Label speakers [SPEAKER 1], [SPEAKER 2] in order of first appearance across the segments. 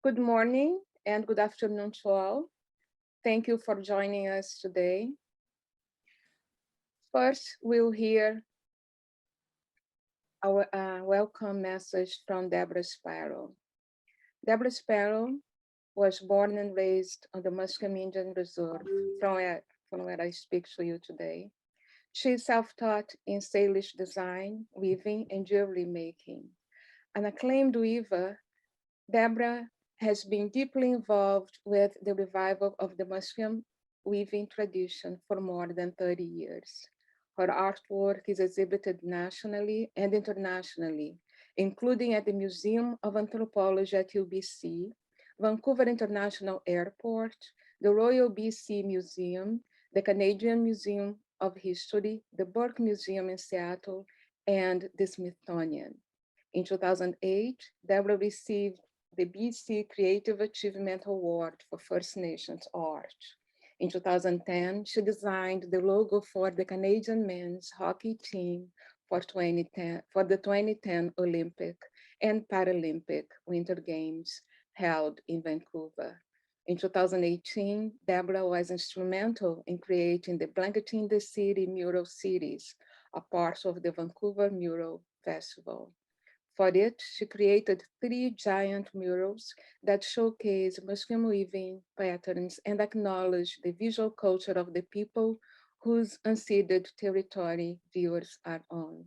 [SPEAKER 1] Good morning and good afternoon to all. Thank you for joining us today. First, we'll hear our welcome message from Deborah Sparrow. Deborah Sparrow was born and raised on the Musqueam Indian Reserve, from where I speak to you today. She is self-taught in stylish design, weaving, and jewelry making. An acclaimed weaver, Deborah has been deeply involved with the revival of the Muslim weaving tradition for more than 30 years. Her artwork is exhibited nationally and internationally, including at the Museum of Anthropology at UBC, Vancouver International Airport, the Royal BC Museum, the Canadian Museum of History, the Burke Museum in Seattle, and the Smithsonian. In 2008, Deborah received the BC Creative Achievement Award for First Nations art. In 2010, she designed the logo for the Canadian men's hockey team for the 2010 Olympic and Paralympic Winter Games held in Vancouver. In 2018, Deborah was instrumental in creating the Blanketing the City mural series, a part of the Vancouver Mural Festival. For it, she created 3 giant murals that showcase Muslim weaving patterns and acknowledge the visual culture of the people whose unceded territory viewers are on.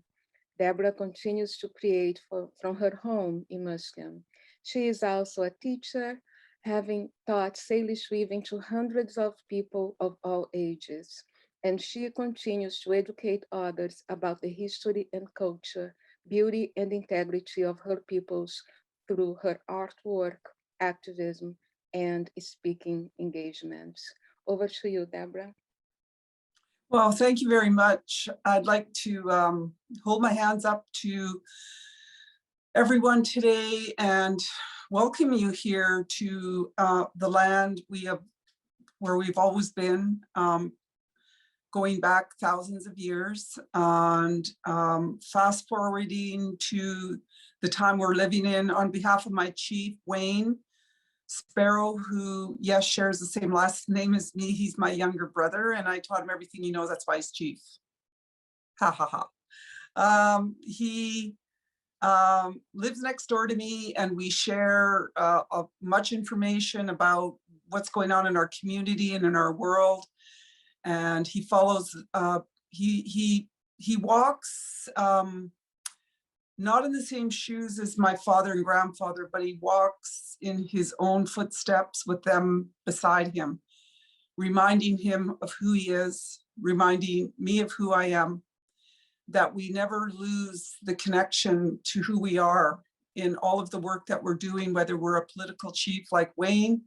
[SPEAKER 1] Deborah continues to create from her home in Muslim. She is also a teacher, having taught Salish weaving to hundreds of people of all ages. And she continues to educate others about the history and culture, beauty and integrity of her peoples through her artwork, activism, and speaking engagements. Over to you, Deborah.
[SPEAKER 2] Well, thank you very much. I'd like to hold my hands up to everyone today and welcome you here to the land where we've always been, going back thousands of years, and fast forwarding to the time we're living in. On behalf of my chief, Wayne Sparrow, who, yes, shares the same last name as me. He's my younger brother, and I taught him everything he knows. That's why he's chief. Ha ha ha. He lives next door to me, and we share much information about what's going on in our community and in our world. And he follows, he walks not in the same shoes as my father and grandfather, but he walks in his own footsteps with them beside him, reminding him of who he is, reminding me of who I am, that we never lose the connection to who we are in all of the work that we're doing, whether we're a political chief like Wayne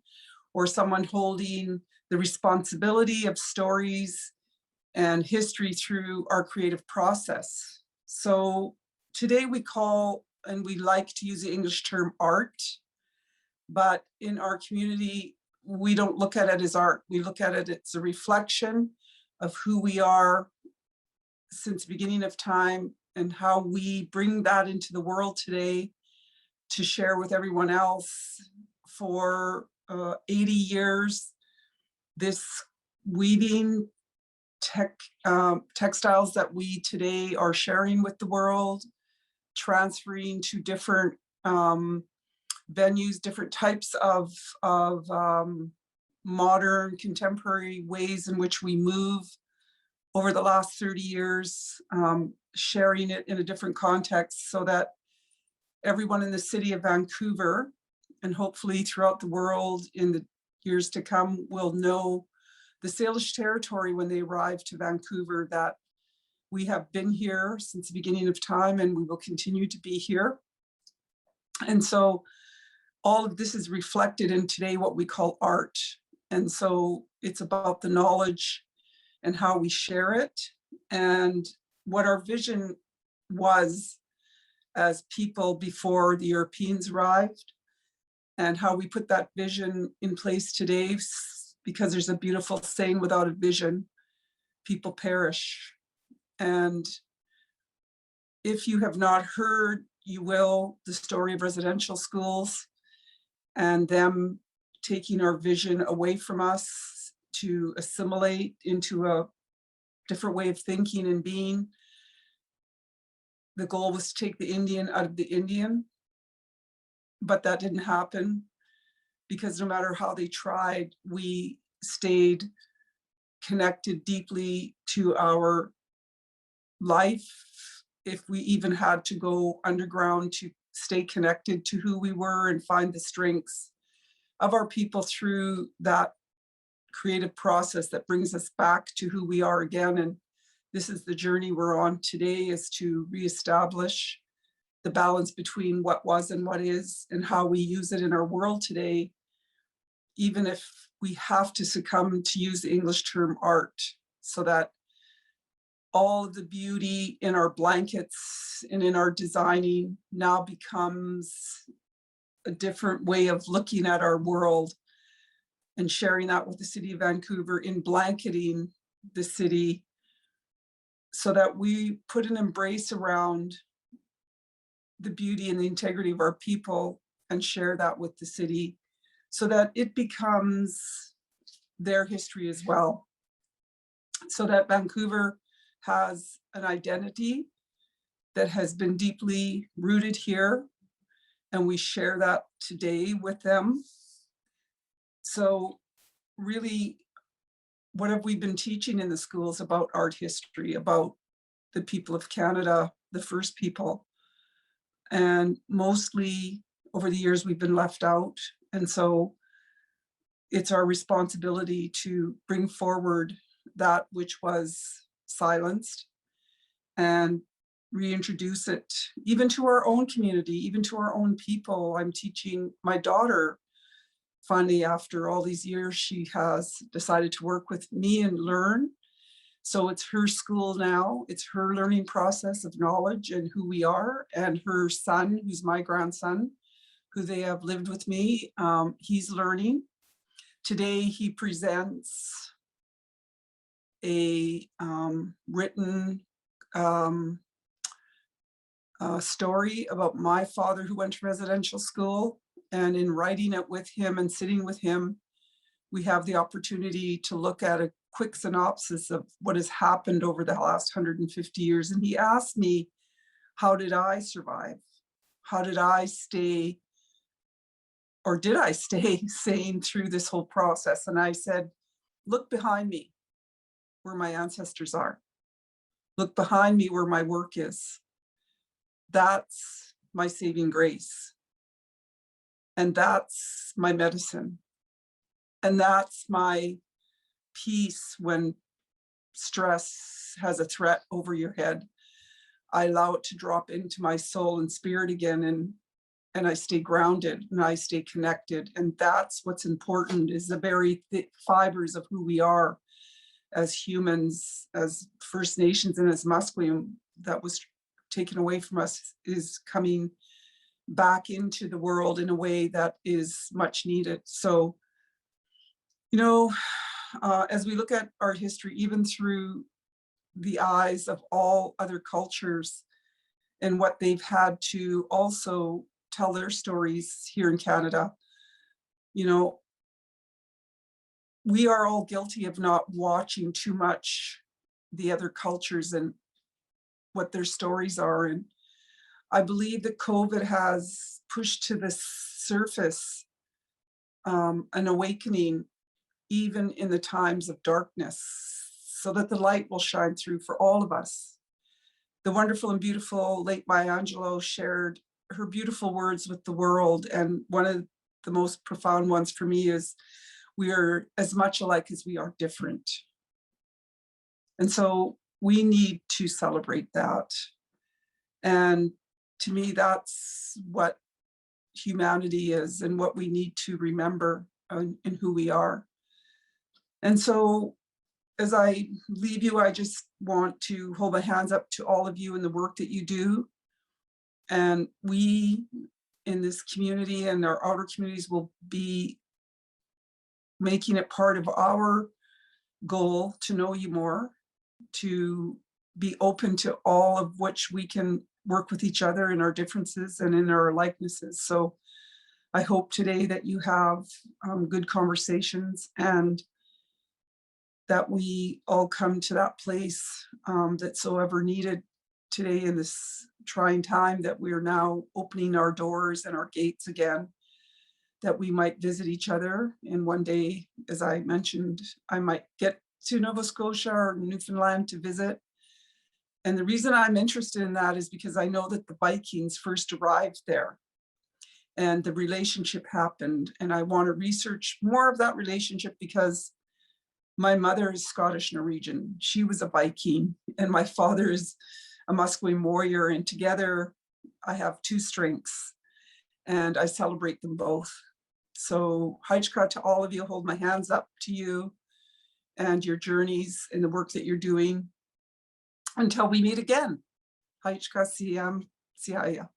[SPEAKER 2] or someone holding the responsibility of stories and history through our creative process. So today we call, and we like to use the English term art, but in our community, we don't look at it as art. We look at it as a reflection of who we are since the beginning of time and how we bring that into the world today to share with everyone else. For 80 years, this weaving textiles that we today are sharing with the world, transferring to different venues, different types of modern contemporary ways in which we move over the last 30 years, sharing it in a different context so that everyone in the city of Vancouver, and hopefully throughout the world in the years to come, will know the Salish territory when they arrive to Vancouver, that we have been here since the beginning of time and we will continue to be here. And so all of this is reflected in today what we call art. And so it's about the knowledge and how we share it, and what our vision was as people before the Europeans arrived, and how we put that vision in place today, because there's a beautiful saying, without a vision, people perish. And if you have not heard, you will, the story of residential schools. and them taking our vision away from us to assimilate into a different way of thinking and being. The goal was to take the Indian out of the Indian, but that didn't happen because no matter how they tried, we stayed connected deeply to our life. If we even had to go underground to stay connected to who we were and find the strengths of our people through that creative process that brings us back to who we are again. And this is the journey we're on today, is to reestablish the balance between what was and what is, and how we use it in our world today, even if we have to succumb to use the English term art, so that all of the beauty in our blankets and in our designing now becomes a different way of looking at our world, and sharing that with the city of Vancouver in blanketing the city, so that we put an embrace around the beauty and the integrity of our people and share that with the city, so that it becomes their history as well. So that Vancouver has an identity that has been deeply rooted here, and we share that today with them. So really, what have we been teaching in the schools about art history, about the people of Canada, the First People? And mostly over the years, we've been left out. And so it's our responsibility to bring forward that which was silenced and reintroduce it, even to our own community, even to our own people. I'm teaching my daughter, finally, after all these years, she has decided to work with me and learn. So it's her school now, it's her learning process of knowledge and who we are, and her son, who's my grandson, who they have lived with me, he's learning. Today he presents a written story about my father who went to residential school, and in writing it with him and sitting with him, we have the opportunity to look at a quick synopsis of what has happened over the last 150 years. And he asked me, how did I survive? How did I stay, or did I stay sane through this whole process? And I said, look behind me where my ancestors are. Look behind me where my work is. That's my saving grace. And that's my medicine. And that's my peace when stress has a threat over your head. I allow it to drop into my soul and spirit again, and I stay grounded and I stay connected. And that's what's important, is the very thick fibers of who we are as humans, as First Nations, and as Musqueam that was taken away from us is coming back into the world in a way that is much needed. So, you know, as we look at our history, even through the eyes of all other cultures and what they've had to also tell their stories here in Canada, you know, we are all guilty of not watching too much the other cultures and what their stories are. And I believe that COVID has pushed to the surface an awakening, even in the times of darkness, so that the light will shine through for all of us. The wonderful and beautiful late Maya Angelou shared her beautiful words with the world. And one of the most profound ones for me is, we are as much alike as we are different. And so we need to celebrate that. And to me, that's what humanity is and what we need to remember in who we are. And so as I leave you, I just want to hold my hands up to all of you in the work that you do. And we in this community and our outer communities will be making it part of our goal to know you more, to be open to all of which we can work with each other in our differences and in our likenesses. So I hope today that you have good conversations and that we all come to that place that's so ever needed today in this trying time, that we are now opening our doors and our gates again, that we might visit each other. And one day, as I mentioned, I might get to Nova Scotia or Newfoundland to visit. And the reason I'm interested in that is because I know that the Vikings first arrived there and the relationship happened. And I want to research more of that relationship because my mother is Scottish Norwegian. She was a Viking, and my father is a Musqueam warrior. And together I have two strengths and I celebrate them both. So Hajka, to all of you, hold my hands up to you and your journeys and the work that you're doing until we meet again. Hajka Siam Siaya.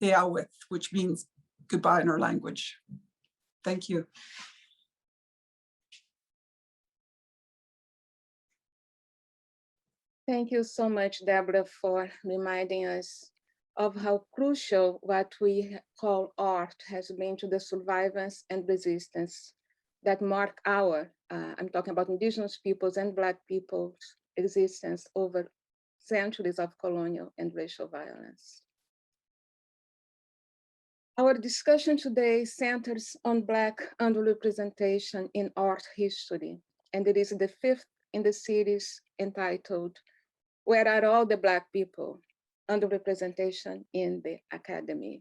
[SPEAKER 2] With, which means goodbye in our language. Thank you.
[SPEAKER 1] Thank you so much, Deborah, for reminding us of how crucial what we call art has been to the survivance and resistance that mark our, I'm talking about Indigenous peoples and Black people's existence over centuries of colonial and racial violence. Our discussion today centers on Black underrepresentation in art history, and it is the fifth in the series entitled, Where Are All the Black People? Underrepresentation in the Academy.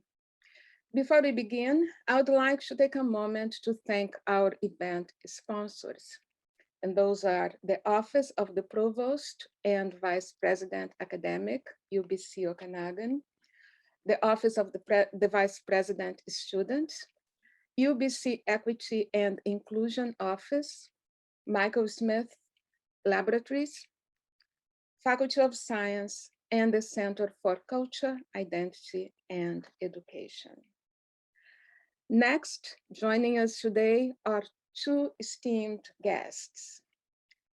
[SPEAKER 1] Before we begin, I would like to take a moment to thank our event sponsors, and those are the Office of the Provost and Vice President Academic, UBC Okanagan, the Office of the Vice President Student, UBC Equity and Inclusion Office, Michael Smith Laboratories, Faculty of Science, and the Center for Culture, Identity, and Education. Next, joining us today are two esteemed guests,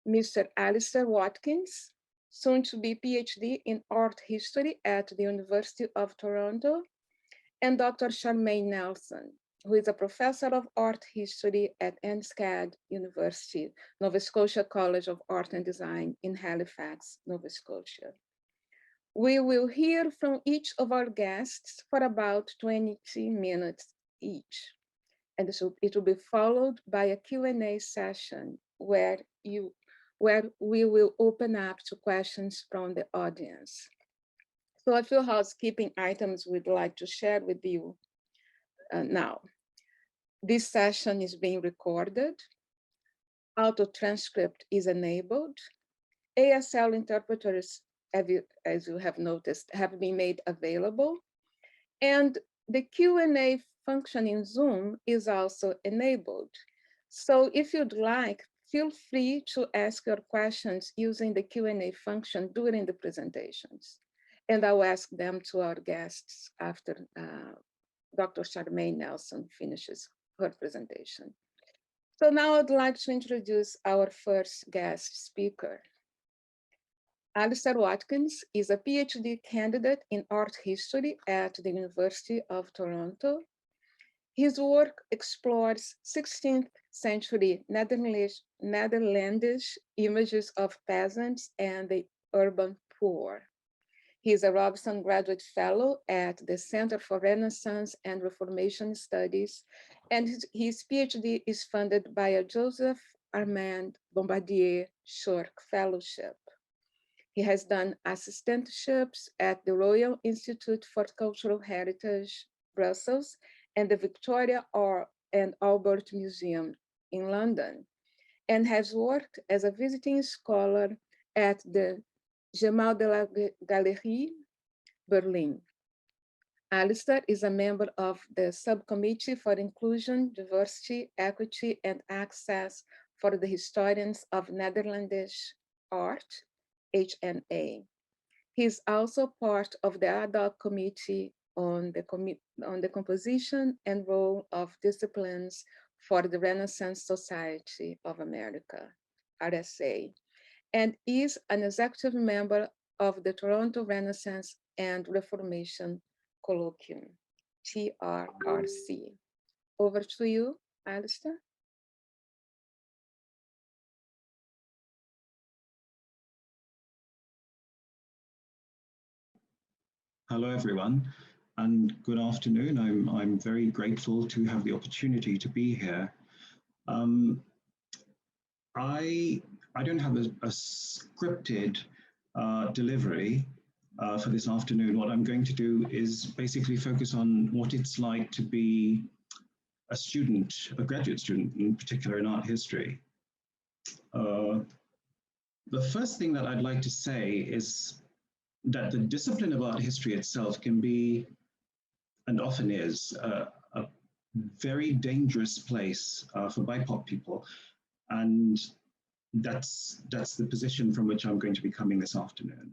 [SPEAKER 1] Mr. Alistair Watkins, soon to be PhD in art history at the University of Toronto, and Dr. Charmaine Nelson, who is a professor of art history at NSCAD University, Nova Scotia College of Art and Design in Halifax, Nova Scotia. We will hear from each of our guests for about 20 minutes each. And it will be followed by a Q&A session where we will open up to questions from the audience. So a few housekeeping items we'd like to share with you now. This session is being recorded. Auto transcript is enabled. ASL interpreters, as you have noticed, have been made available. And the Q&A function in Zoom is also enabled. So if you'd like, feel free to ask your questions using the Q&A function during the presentations. And I'll ask them to our guests after Dr. Charmaine Nelson finishes her presentation. So now I'd like to introduce our first guest speaker. Alistair Watkins is a PhD candidate in art history at the University of Toronto. His work explores 16th century Netherlandish images of peasants and the urban poor. He is a Robson Graduate Fellow at the Center for Renaissance and Reformation Studies, and his PhD is funded by a Joseph Armand Bombardier Shork Fellowship. He has done assistantships at the Royal Institute for Cultural Heritage, Brussels, and the Victoria and Albert Museum in London, and has worked as a visiting scholar at the Gemäldegalerie de la Galerie, Berlin. Alistair is a member of the Subcommittee for Inclusion, Diversity, Equity, and Access for the Historians of Netherlandish Art, HNA. He is also part of the ad hoc committee on the composition and role of disciplines for the Renaissance Society of America, RSA, and is an executive member of the Toronto Renaissance and Reformation Colloquium. TRRC. Over to you, Alistair.
[SPEAKER 3] Hello, everyone, and good afternoon. I'm very grateful to have the opportunity to be here. I don't have a scripted delivery for this afternoon. What I'm going to do is basically focus on what it's like to be a student, a graduate student in particular in art history. The first thing that I'd like to say is that the discipline of art history itself can be, and often is, a very dangerous place for BIPOC people. And that's the position from which I'm going to be coming this afternoon.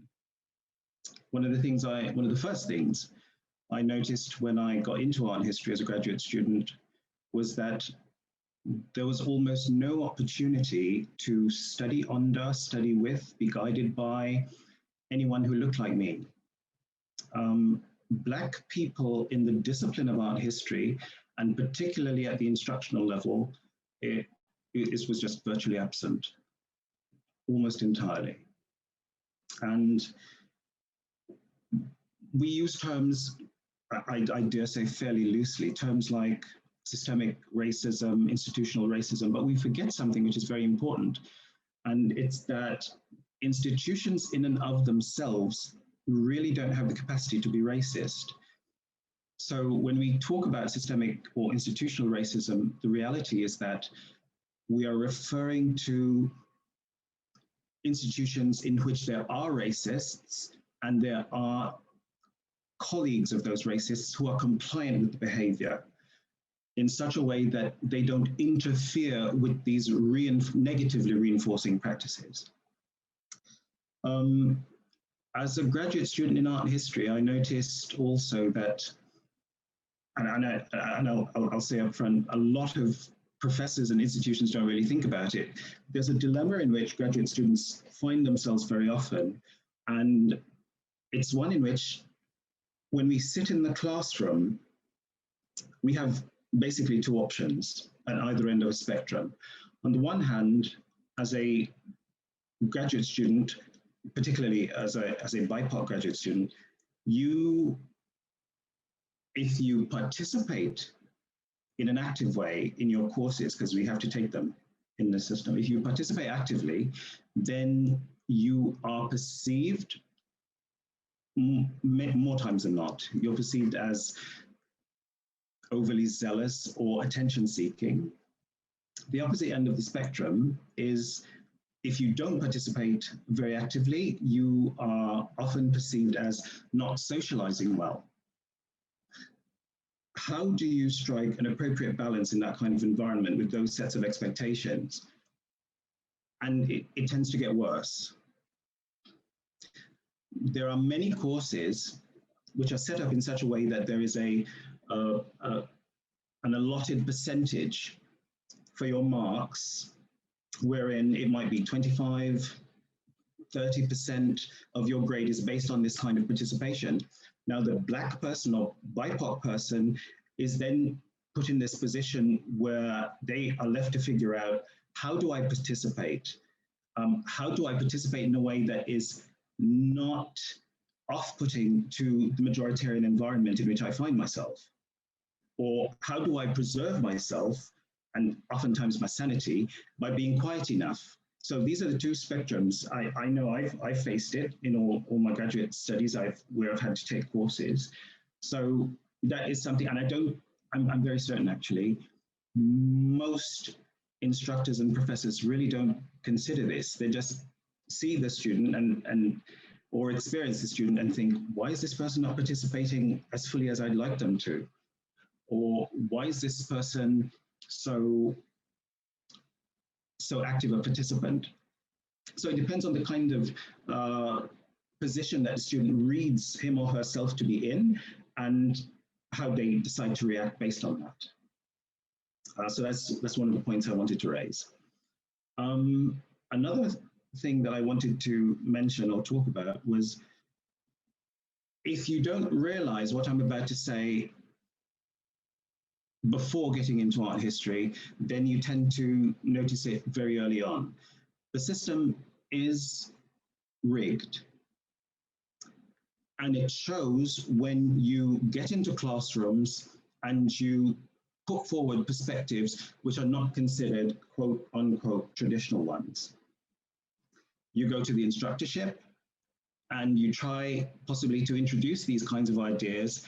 [SPEAKER 3] One of the first things I noticed when I got into art history as a graduate student was that there was almost no opportunity to study under, study with, be guided by anyone who looked like me. Black people in the discipline of art history, and particularly at the instructional level, it was just virtually absent, almost entirely. And we use terms, I dare say fairly loosely, terms like systemic racism, institutional racism, but we forget something which is very important. And it's that institutions in and of themselves really don't have the capacity to be racist. So when we talk about systemic or institutional racism, the reality is that we are referring to institutions in which there are racists and there are colleagues of those racists who are compliant with the behavior in such a way that they don't interfere with these negatively reinforcing practices. As a graduate student in art history, I noticed also that, and I'll say up front, a lot of professors and institutions don't really think about it. There's a dilemma in which graduate students find themselves very often, and it's one in which when we sit in the classroom, we have basically two options at either end of a spectrum. On the one hand, as a graduate student, particularly as a BIPOC graduate student, if you participate in an active way in your courses, because we have to take them in the system, if you participate actively, then you are perceived, more times than not, you're perceived as overly zealous or attention-seeking. The opposite end of the spectrum is if you don't participate very actively, you are often perceived as not socializing well. How do you strike an appropriate balance in that kind of environment with those sets of expectations? And it tends to get worse. There are many courses which are set up in such a way that there is an allotted percentage for your marks, wherein it might be 25, 30% of your grade is based on this kind of participation. Now the Black person or BIPOC person is then put in this position where they are left to figure out, how do I participate? How do I participate in a way that is not off-putting to the majoritarian environment in which I find myself? Or how do I preserve myself, and oftentimes my sanity, by being quiet enough? So these are the two spectrums. I know I've faced it in all my graduate studies where I've had to take courses. So that is something, and I'm very certain actually, most instructors and professors really don't consider this. They just see the student or experience the student and think, why is this person not participating as fully as I'd like them to? Or why is this person so active a participant? So it depends on the kind of position that the student reads him or herself to be in and how they decide to react based on that. So that's one of the points I wanted to raise. Another thing that I wanted to mention or talk about was, if you don't realize what I'm about to say before getting into art history, then you tend to notice it very early on. The system is rigged. And it shows when you get into classrooms and you put forward perspectives which are not considered quote unquote traditional ones. You go to the instructorship and you try possibly to introduce these kinds of ideas,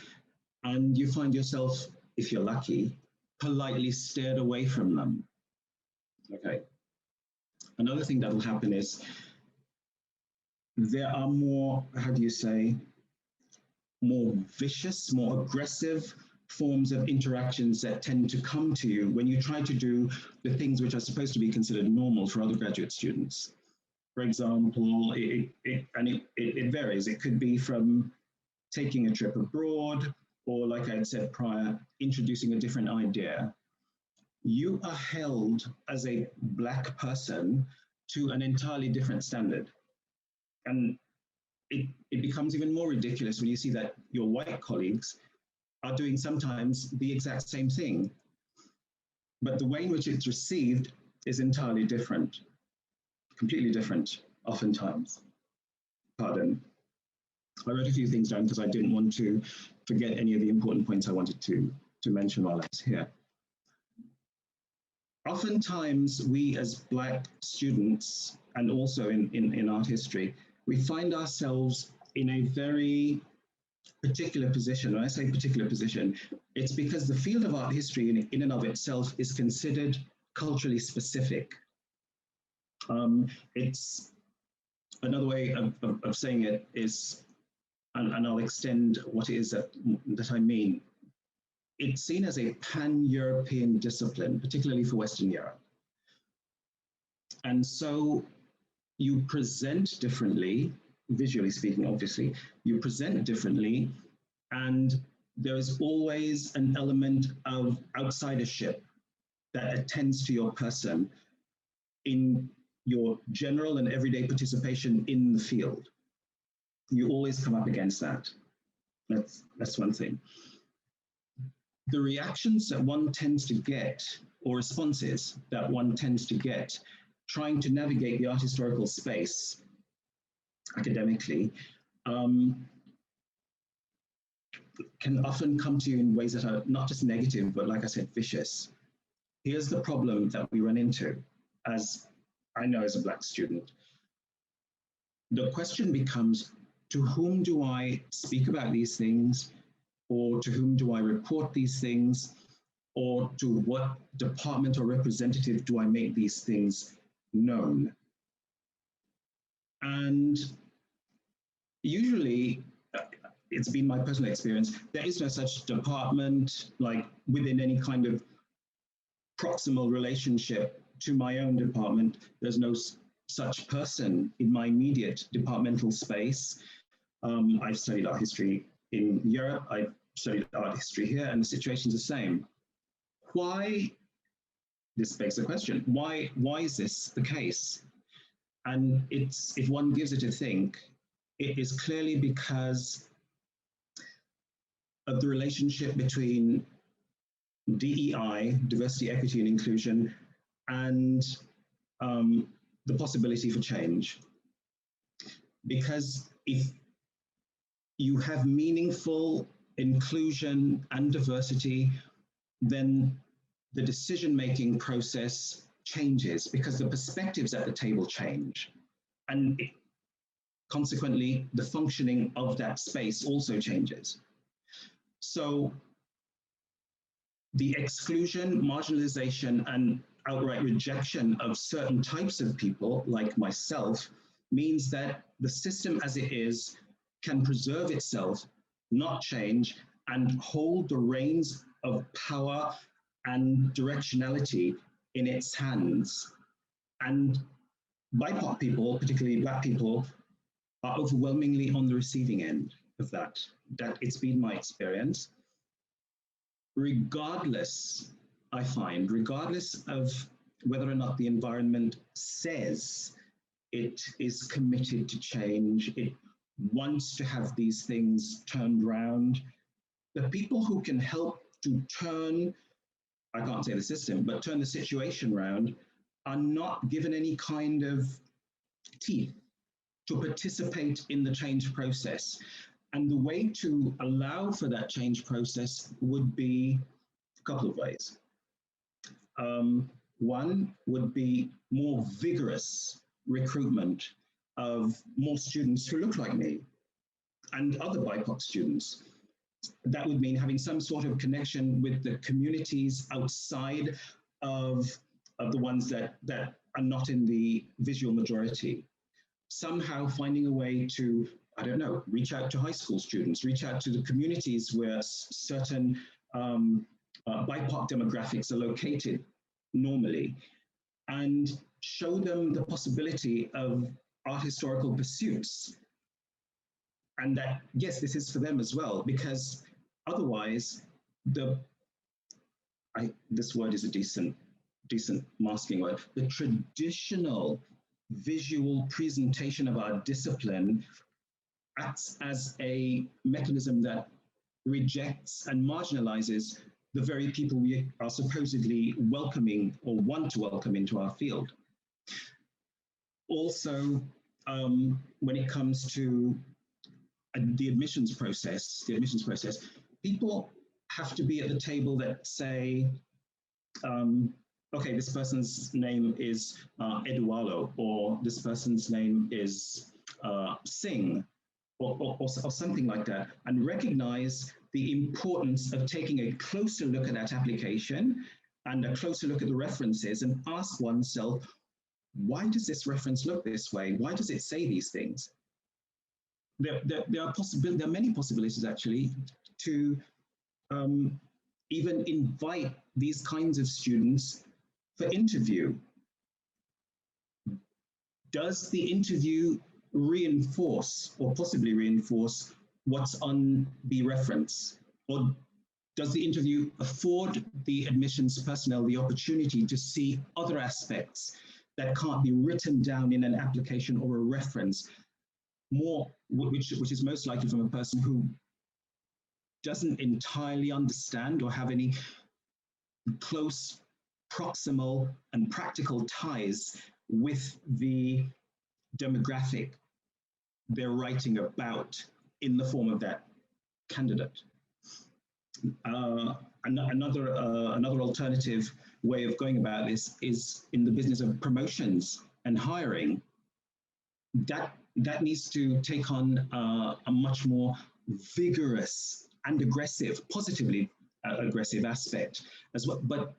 [SPEAKER 3] and you find yourself, if you're lucky, politely steered away from them. Okay. Another thing that will happen is there are more, how do you say, more vicious, more aggressive forms of interactions that tend to come to you when you try to do the things which are supposed to be considered normal for other graduate students. For example, it varies. It could be from taking a trip abroad, or like I had said prior, introducing a different idea. You are held as a Black person to an entirely different standard. And it becomes even more ridiculous when you see that your white colleagues are doing sometimes the exact same thing. But the way in which it's received is entirely different, completely different, oftentimes. Pardon. I wrote a few things down because I didn't want to forget any of the important points I wanted to mention while I was here. Oftentimes, we as Black students, and also in art history, we find ourselves in a very particular position. When I say particular position, it's because the field of art history in and of itself is considered culturally specific. It's another way of saying it is, and I'll extend what it is that I mean. It's seen as a pan-European discipline, particularly for Western Europe. And so you present differently, visually speaking, obviously, you present differently, and there is always an element of outsidership that attends to your person in your general and everyday participation in the field. You always come up against that. That's one thing. The reactions that one tends to get, or responses that one tends to get, trying to navigate the art historical space academically, can often come to you in ways that are not just negative, but like I said, vicious. Here's the problem that we run into, as I know as a Black student. The question becomes, to whom do I speak about these things? Or to whom do I report these things? Or to what department or representative do I make these things known? And usually, it's been my personal experience, there is no such department, like within any kind of proximal relationship to my own department. There's no such person in my immediate departmental space. I've studied art history in Europe, I've studied art history here, and the situation's the same. Why? This begs the question, why is this the case? And it's, if one gives it a think, it is clearly because of the relationship between DEI, diversity, equity, and inclusion, and the possibility for change. Because if you have meaningful inclusion and diversity, then the decision-making process changes because the perspectives at the table change. And consequently, the functioning of that space also changes. So the exclusion, marginalization, and outright rejection of certain types of people, like myself, means that the system as it is can preserve itself, not change, and hold the reins of power and directionality in its hands. And BIPOC people, particularly Black people, are overwhelmingly on the receiving end of that. That it's been my experience. Regardless, I find, regardless of whether or not the environment says it is committed to change, it wants to have these things turned around, the people who can help to turn I can't say the system, but turn the situation around, are not given any kind of teeth to participate in the change process. And the way to allow for that change process would be a couple of ways. One would be more vigorous recruitment of more students who look like me and other BIPOC students. That would mean having some sort of connection with the communities outside of the ones that are not in the visual majority. Somehow finding a way to, I don't know, reach out to high school students, reach out to the communities where certain BIPOC demographics are located normally, and show them the possibility of art historical pursuits. And that, yes, this is for them as well, because otherwise, this word is a decent masking word, the traditional visual presentation of our discipline acts as a mechanism that rejects and marginalizes the very people we are supposedly welcoming or want to welcome into our field. Also, when it comes to the admissions process, people have to be at the table that say, okay, this person's name is Eduardo, or this person's name is Singh, or something like that, and recognize the importance of taking a closer look at that application and a closer look at the references and ask oneself, why does this reference look this way? Why does it say these things? There are many possibilities actually to even invite these kinds of students for interview. Does the interview reinforce or possibly reinforce what's on the reference? Or does the interview afford the admissions personnel the opportunity to see other aspects that can't be written down in an application or a reference, which is most likely from a person who doesn't entirely understand or have any close, proximal and practical ties with the demographic they're writing about in the form of that candidate. Another alternative way of going about this is in the business of promotions and hiring. That needs to take on a much more vigorous and aggressive, positively aggressive aspect as well. But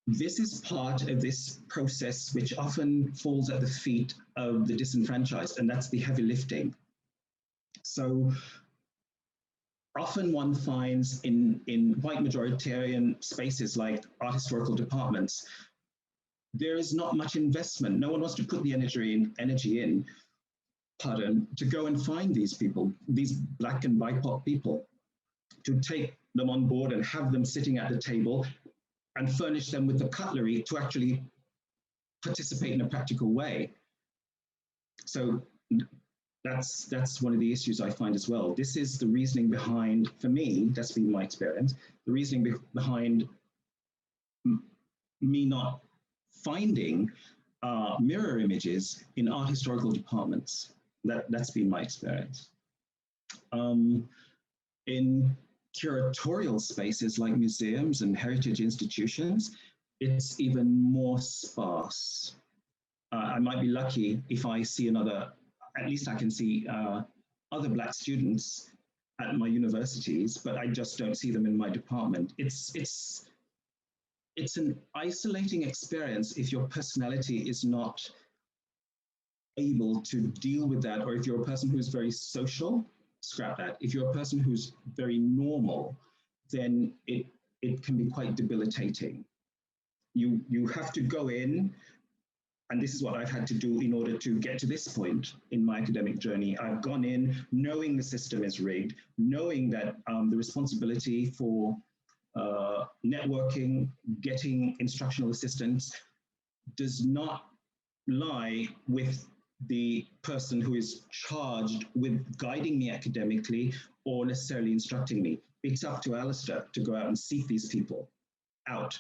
[SPEAKER 3] this is part of this process which often falls at the feet of the disenfranchised, and that's the heavy lifting. So often one finds in white majoritarian spaces like art historical departments, there is not much investment. No one wants to put the energy in, to go and find these people, these Black and BIPOC people, to take them on board and have them sitting at the table and furnish them with the cutlery to actually participate in a practical way. So that's one of the issues I find as well. This is the reasoning behind, for me, that's been my experience, the reasoning behind me not finding mirror images in art historical departments. That's been my experience. In curatorial spaces like museums and heritage institutions, it's even more sparse. I might be lucky if I see at least I can see other Black students at my universities, but I just don't see them in my department. It's an isolating experience if your personality is not able to deal with that, or if you're a person who is very social, scrap that. If you're a person who's very normal, then it can be quite debilitating. You have to go in, and this is what I've had to do in order to get to this point in my academic journey. I've gone in knowing the system is rigged, knowing that the responsibility for networking, getting instructional assistance does not lie with the person who is charged with guiding me academically or necessarily instructing me. It's up to Alistair to go out and seek these people. out,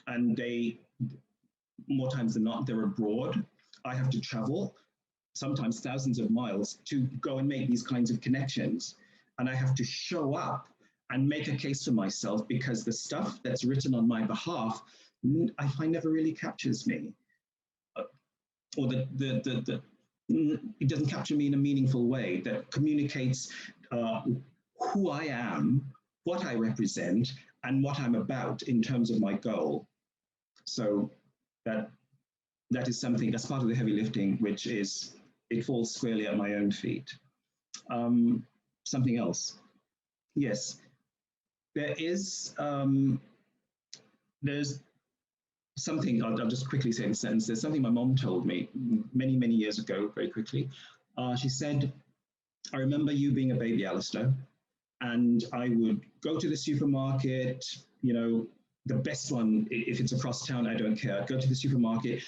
[SPEAKER 3] and they, more times than not, they're abroad. I have to travel, sometimes thousands of miles, to go and make these kinds of connections. And I have to show up and make a case for myself, because the stuff that's written on my behalf, I find never really captures me. Or it doesn't capture me in a meaningful way that communicates who I am, what I represent, and what I'm about in terms of my goal. So that is something that's part of the heavy lifting, which is, it falls squarely at my own feet. Something else. Yes, there is, there's something, I'll just quickly say in a sentence, there's something my mom told me many, many years ago, very quickly. She said, I remember you being a baby, Alistair, and I would go to the supermarket, you know, the best one, if it's across town, I don't care. I'd go to the supermarket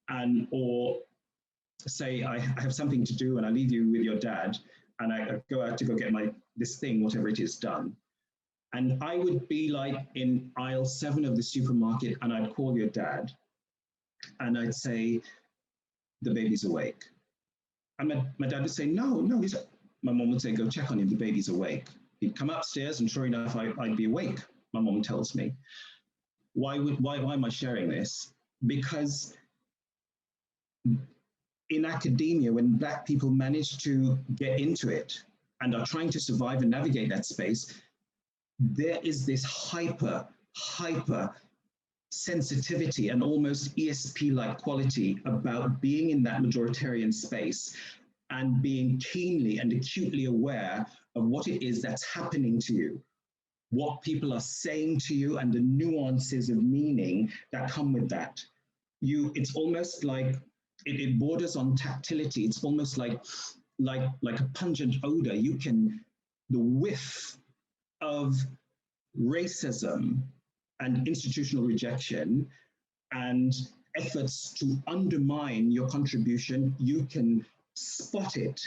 [SPEAKER 3] and, or say I have something to do and I leave you with your dad and I go out to go get this thing, whatever it is, done. And I would be like in aisle 7 of the supermarket and I'd call your dad and I'd say, the baby's awake. And my dad would say, no, my mom would say, go check on him, the baby's awake. He'd come upstairs and sure enough, I'd be awake, my mom tells me. Why am I sharing this? Because in academia, when Black people manage to get into it and are trying to survive and navigate that space, there is this hyper sensitivity and almost ESP-like quality about being in that majoritarian space and being keenly and acutely aware of what it is that's happening to you, what people are saying to you, and the nuances of meaning that come with that. It's almost like it borders on tactility. It's almost like a pungent odor. The whiff of racism and institutional rejection and efforts to undermine your contribution, you can spot it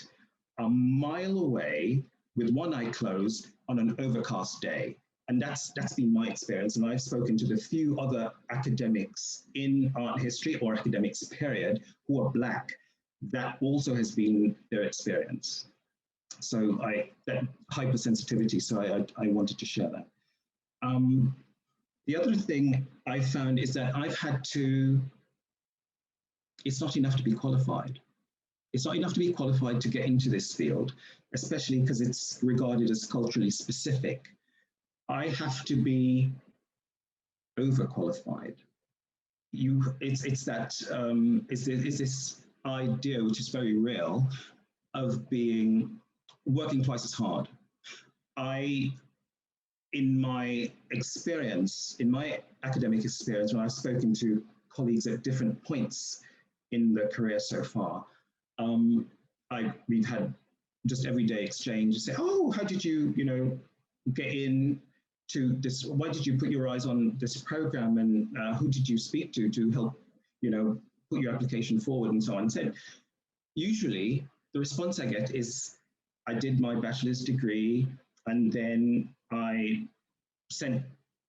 [SPEAKER 3] a mile away with one eye closed on an overcast day. And that's been my experience. And I've spoken to the few other academics in art history or academics period who are Black. That also has been their experience. So that hypersensitivity, so I wanted to share that. The other thing I found is that it's not enough to be qualified. It's not enough to be qualified to get into this field, especially because it's regarded as culturally specific. I have to be overqualified. It's this idea, which is very real, of working twice as hard. In my experience, in my academic experience, when I've spoken to colleagues at different points in the career so far, we've had just everyday exchange. Say, oh, how did you, get in to this? Why did you put your eyes on this program, and who did you speak to help, put your application forward, and so on? And said, usually the response I get is, I did my bachelor's degree, and then I sent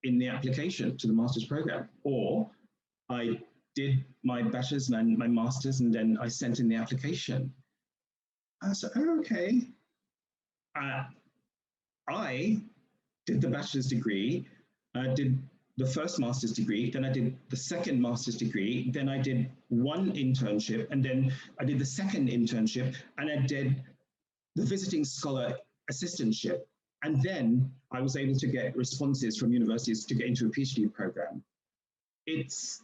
[SPEAKER 3] in the application to the master's program, or I did my bachelor's and my master's, and then I sent in the application. I said, oh, okay. I did the bachelor's degree, I did the first master's degree, then I did the second master's degree, then I did one internship, and then I did the second internship, and I did the visiting scholar assistantship. And then I was able to get responses from universities to get into a PhD program. It's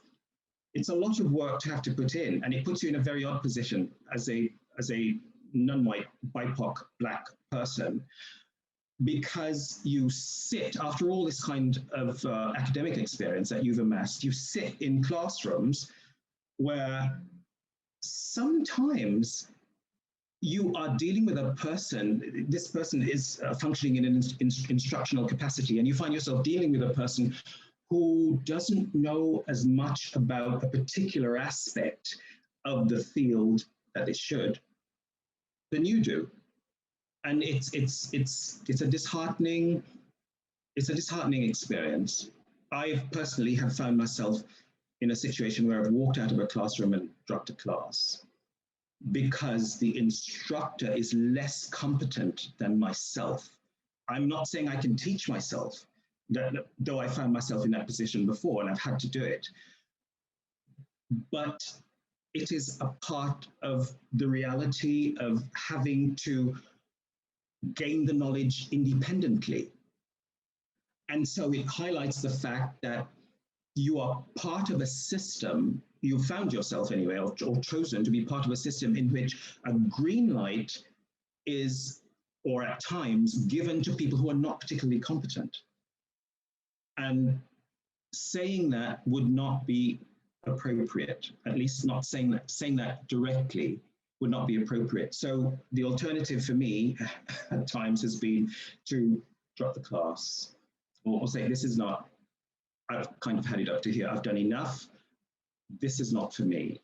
[SPEAKER 3] a lot of work to have to put in, and it puts you in a very odd position as a non-white, BIPOC, Black person, because you sit, after all this kind of academic experience that you've amassed, you sit in classrooms where sometimes you are dealing with a person, this person is functioning in an instructional capacity, and you find yourself dealing with a person who doesn't know as much about a particular aspect of the field that it should than you do. And it's a disheartening experience. I personally have found myself in a situation where I've walked out of a classroom and dropped a class because the instructor is less competent than myself. I'm not saying I can teach myself, though I found myself in that position before and I've had to do it. But it is a part of the reality of having to gain the knowledge independently. And so it highlights the fact that you are part of a system, you found yourself anyway, or chosen to be part of a system in which a green light is, or at times, given to people who are not particularly competent. And saying that would not be appropriate, at least not saying that directly would not be appropriate. So the alternative for me at times has been to drop the class or say, this is not, I've kind of had it up to here, I've done enough, this is not for me.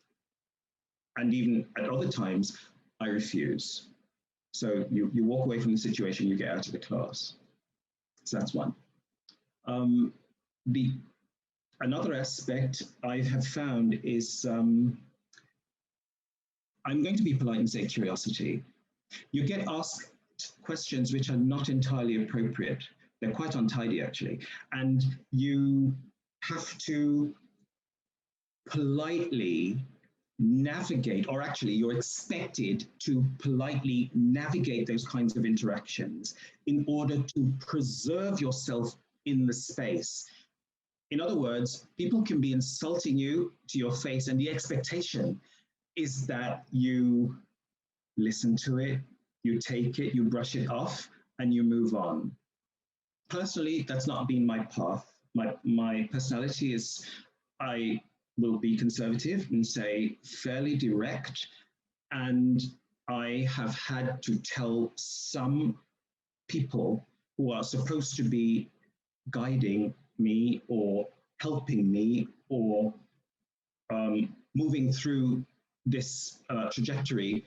[SPEAKER 3] And even at other times, I refuse. So you walk away from the situation, you get out of the class. So that's one. Another aspect I have found is, I'm going to be polite and say curiosity. You get asked questions which are not entirely appropriate. They're quite untidy, actually. And you have to politely navigate, or actually you're expected to politely navigate those kinds of interactions in order to preserve yourself in the space. In other words, people can be insulting you to your face, and the expectation is that you listen to it, you take it, you brush it off, and you move on. Personally, that's not been my path. My personality is, I will be conservative and say fairly direct, and I have had to tell some people who are supposed to be guiding me or helping me or moving through this trajectory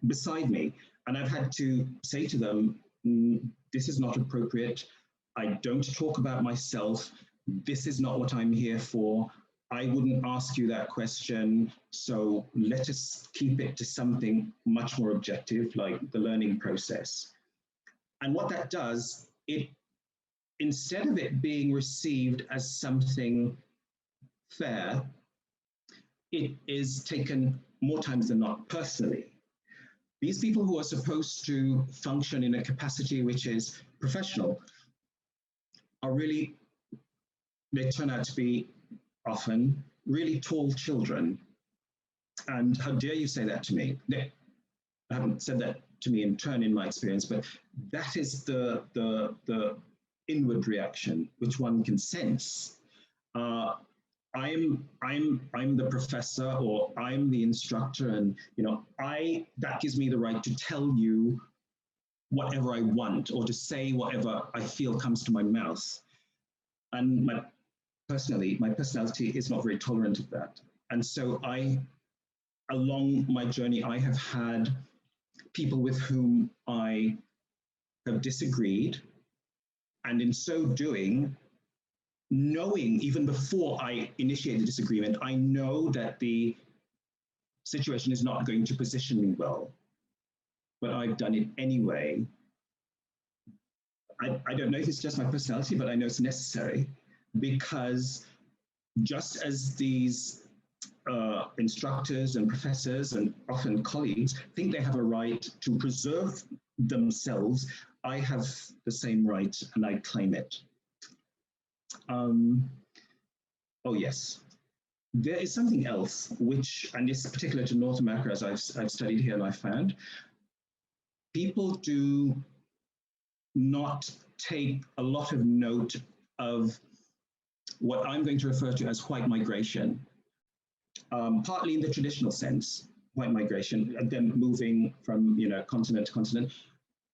[SPEAKER 3] beside me. And I've had to say to them, this is not appropriate. I don't talk about myself. This is not what I'm here for. I wouldn't ask you that question. So let us keep it to something much more objective, like the learning process. And what that does, instead of it being received as something fair, it is taken more times than not personally. These people who are supposed to function in a capacity which is professional are really, they turn out to be often really tall children. And how dare you say that to me? They haven't said that to me in turn in my experience, but that is the inward reaction which one can sense. I'm the professor, or I'm the instructor, and that gives me the right to tell you whatever I want, or to say whatever I feel comes to my mouth. And my personality is not very tolerant of that. And so along my journey, I have had people with whom I have disagreed, and in so doing, knowing even before I initiate the disagreement, I know that the situation is not going to position me well, but I've done it anyway. I don't know if it's just my personality, but I know it's necessary, because just as these instructors and professors and often colleagues think they have a right to preserve themselves, I have the same right and I claim it. Oh yes, there is something else which, and it's particular to North America, as I've studied here and I found, people do not take a lot of note of what I'm going to refer to as white migration, partly in the traditional sense, white migration, and then moving from continent to continent,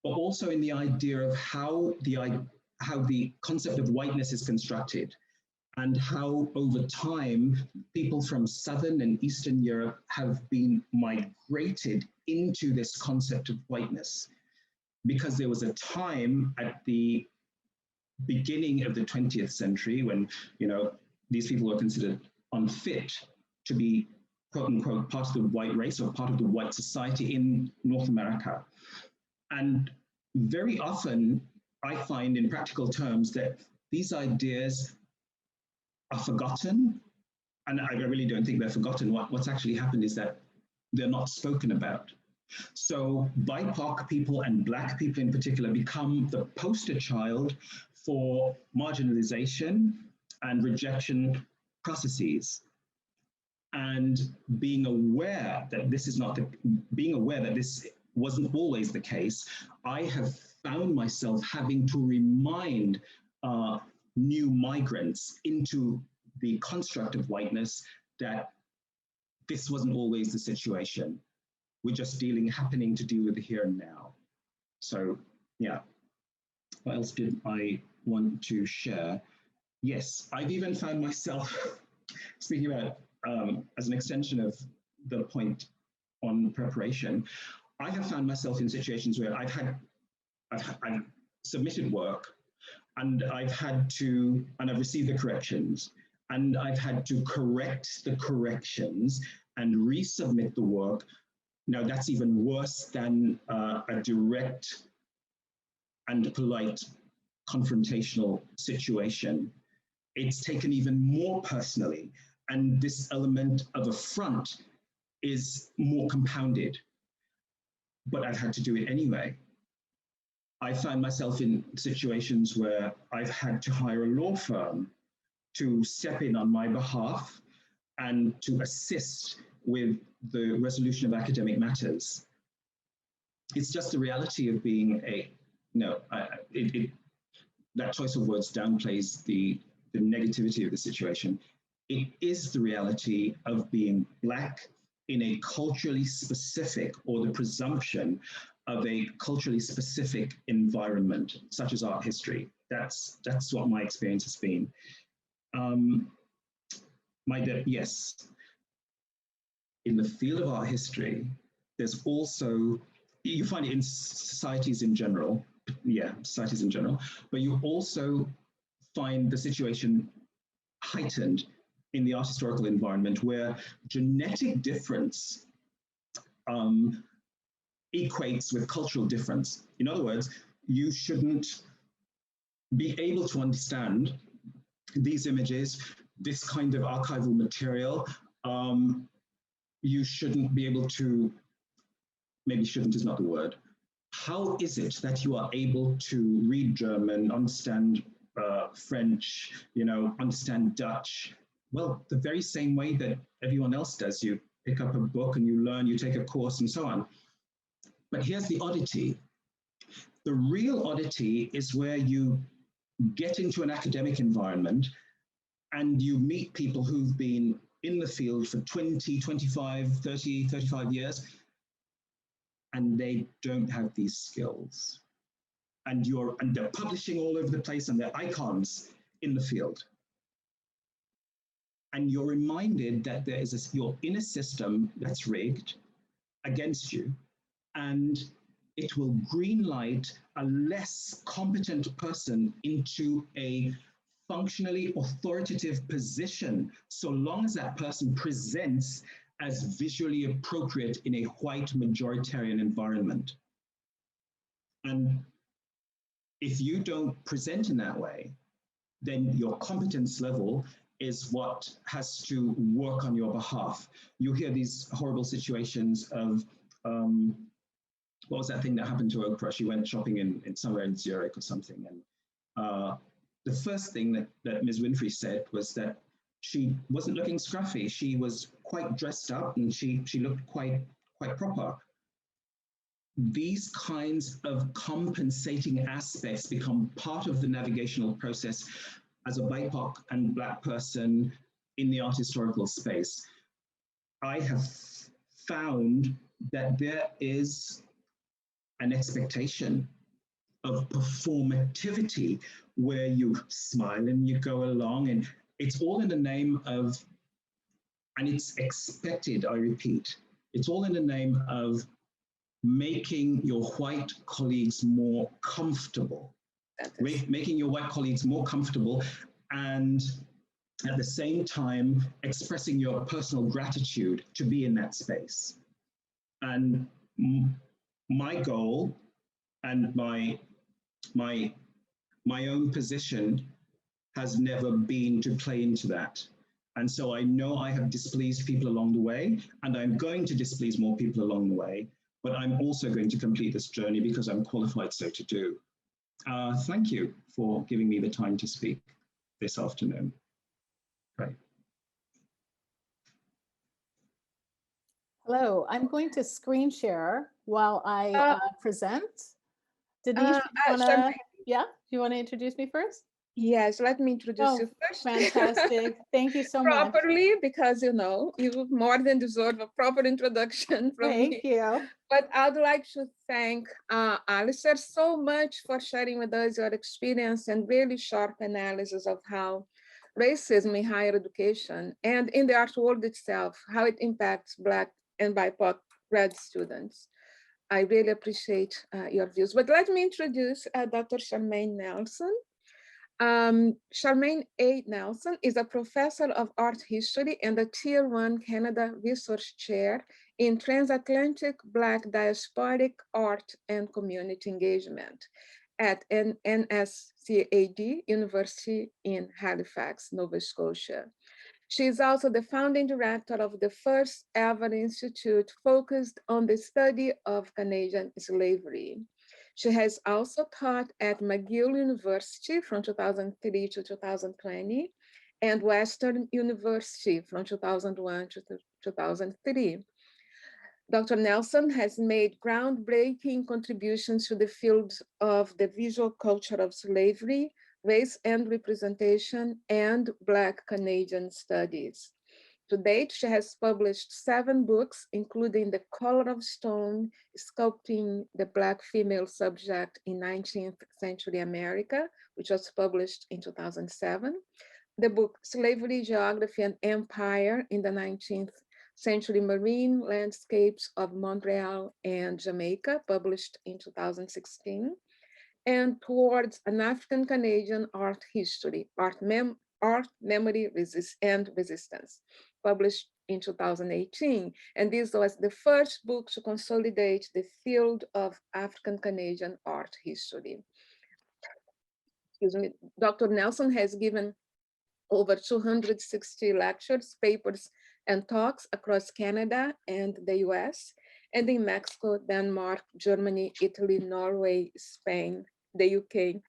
[SPEAKER 3] but also in the idea of how the concept of whiteness is constructed, and how over time people from Southern and Eastern Europe have been migrated into this concept of whiteness. Because there was a time at the beginning of the 20th century, when, you know, these people were considered unfit to be, quote unquote, part of the white race or part of the white society in North America. And very often, I find in practical terms that these ideas are forgotten. And I really don't think they're forgotten. What's actually happened is that they're not spoken about. So BIPOC people and Black people in particular become the poster child for marginalization and rejection processes. And being aware that this wasn't always the case, I have found myself having to remind new migrants into the construct of whiteness that this wasn't always the situation. We're just happening to deal with the here and now. So yeah, what else did I want to share? Yes, I've even found myself, speaking about as an extension of the point on preparation, I have found myself in situations where I've submitted work and I've received the corrections, and I've had to correct the corrections and resubmit the work. Now that's even worse than a direct and polite confrontational situation. It's taken even more personally, and this element of affront is more compounded, but I've had to do it anyway. I find myself in situations where I've had to hire a law firm to step in on my behalf and to assist with the resolution of academic matters. It's just the reality of being that choice of words downplays the negativity of the situation. It is the reality of being Black in a culturally specific, or the presumption of a culturally specific environment, such as art history. That's what my experience has been. Yes, in the field of art history, there's also, you find it in societies in general, but you also find the situation heightened in the art historical environment, where genetic difference equates with cultural difference. In other words, you shouldn't be able to understand these images, this kind of archival material. You shouldn't be able to, maybe shouldn't is not the word. How is it that you are able to read German, understand French, understand Dutch? Well, the very same way that everyone else does. You pick up a book and you learn, you take a course and so on. But here's the oddity. The real oddity is where you get into an academic environment and you meet people who've been in the field for 20, 25, 30, 35 years, and they don't have these skills. And they're publishing all over the place, and they're icons in the field. And you're reminded that you're in a system that's rigged against you, and it will greenlight a less competent person into a functionally authoritative position, so long as that person presents as visually appropriate in a white majoritarian environment. And if you don't present in that way, then your competence level is what has to work on your behalf. You hear these horrible situations of, what was that thing that happened to Oprah? She went shopping in somewhere in Zurich or something. And the first thing that Ms. Winfrey said was that she wasn't looking scruffy. She was quite dressed up, and she looked quite proper. These kinds of compensating aspects become part of the navigational process as a BIPOC and Black person in the art historical space. I have found that there is an expectation of performativity where you smile and you go along, and it's all in the name of, and it's expected, I repeat, it's all in the name of making your white colleagues more comfortable. making your white colleagues more comfortable, and at the same time expressing your personal gratitude to be in that space. And my goal and my own position has never been to play into that. And so I know I have displeased people along the way, and I'm going to displease more people along the way, but I'm also going to complete this journey because I'm qualified so to do. Thank you for giving me the time to speak this afternoon. Great.
[SPEAKER 4] Hello, I'm going to screen share while I present. Denise, yeah, do you want to introduce me first?
[SPEAKER 1] Yes, let me introduce you first.
[SPEAKER 4] Fantastic. Thank you so much.
[SPEAKER 1] Properly, because you more than deserve a proper introduction from me.
[SPEAKER 4] Thank you.
[SPEAKER 1] But I'd like to thank Alistair so much for sharing with us your experience and really sharp analysis of how racism in higher education and in the art world itself, how it impacts Black and BIPOC grad students. I really appreciate your views. But let me introduce Dr. Charmaine Nelson. Charmaine A. Nelson is a professor of art history and a Tier 1 Canada Research Chair in Transatlantic Black Diasporic Art and Community Engagement at NSCAD University in Halifax, Nova Scotia. She is also the founding director of the first ever institute focused on the study of Canadian slavery. She has also taught at McGill University from 2003 to 2020 and Western University from 2001 to 2003. Dr. Nelson has made groundbreaking contributions to the fields of the visual culture of slavery, race and representation, and Black Canadian studies. To date, she has published 7 books, including The Color of Stone, Sculpting the Black Female Subject in 19th Century America, which was published in 2007. The book Slavery, Geography, and Empire in the 19th Century Marine Landscapes of Montreal and Jamaica, published in 2016. And Towards an African Canadian Art History, Art, Memory, and Resistance, published in 2018. And this was the first book to consolidate the field of African Canadian art history. Excuse me, Dr. Nelson has given over 260 lectures, papers, and talks across Canada and the US, and in Mexico, Denmark, Germany, Italy, Norway, Spain, the UK,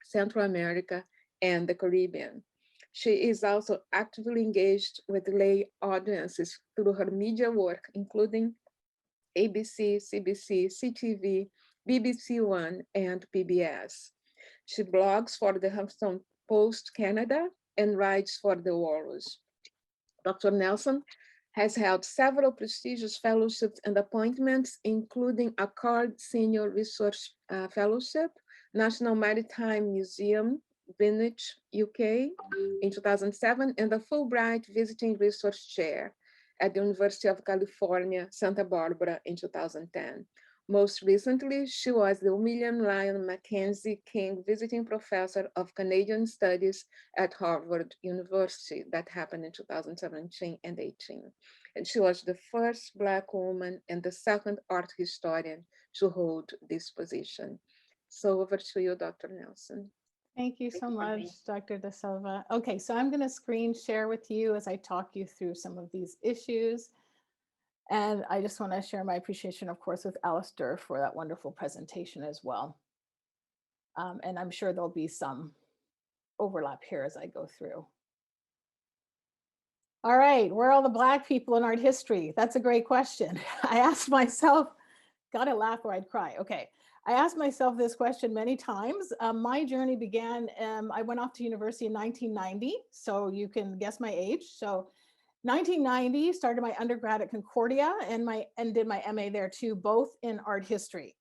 [SPEAKER 1] Central America, and the Caribbean. She is also actively engaged with lay audiences through her media work, including ABC, CBC, CTV, BBC One, and PBS. She blogs for the Huffington Post Canada and writes for The Walrus. Dr. Nelson has held several prestigious fellowships and appointments, including a Card Senior Research Fellowship, National Maritime Museum, Greenwich, UK, in 2007, and a Fulbright Visiting Research Chair at the University of California, Santa Barbara in 2010. Most recently, she was the William Lyon Mackenzie King Visiting Professor of Canadian Studies at Harvard University. That happened in 2017 and 18. And she was the first Black woman and the second art historian to hold this position. So over to you, Dr. Nelson.
[SPEAKER 4] Thank you so much, Dr. De Silva. Okay, so I'm going to screen share with you as I talk you through some of these issues. And I just want to share my appreciation, of course, with Alistair for that wonderful presentation as well. And I'm sure there'll be some overlap here as I go through. All right, where are all the Black people in art history? That's a great question. I asked myself, gotta laugh or I'd cry. Okay, I asked myself this question many times. My journey began, I went off to university in 1990, so you can guess my age. So 1990, started my undergrad at Concordia and did my MA there too, both in art history.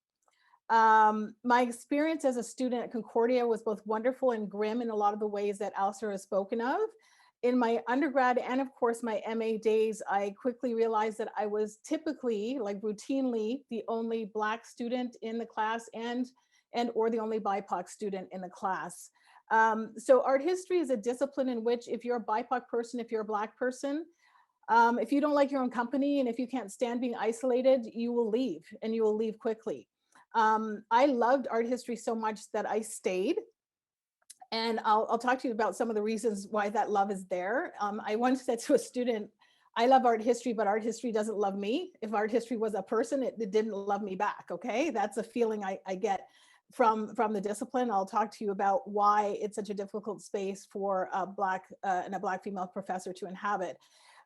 [SPEAKER 4] My experience as a student at Concordia was both wonderful and grim in a lot of the ways that Alistair has spoken of. In my undergrad and of course my MA days, I quickly realized that I was typically, like routinely, the only Black student in the class and and or the only BIPOC student in the class. So art history is a discipline in which if you're a BIPOC person, if you're a Black person, if you don't like your own company and if you can't stand being isolated, you will leave, and you will leave quickly. I loved art history so much that I stayed. And I'll talk to you about some of the reasons why that love is there. I once said to a student, I love art history, but art history doesn't love me. If art history was a person, it didn't love me back, okay? That's a feeling I get from the discipline. I'll talk to you about why it's such a difficult space for a Black and a Black female professor to inhabit.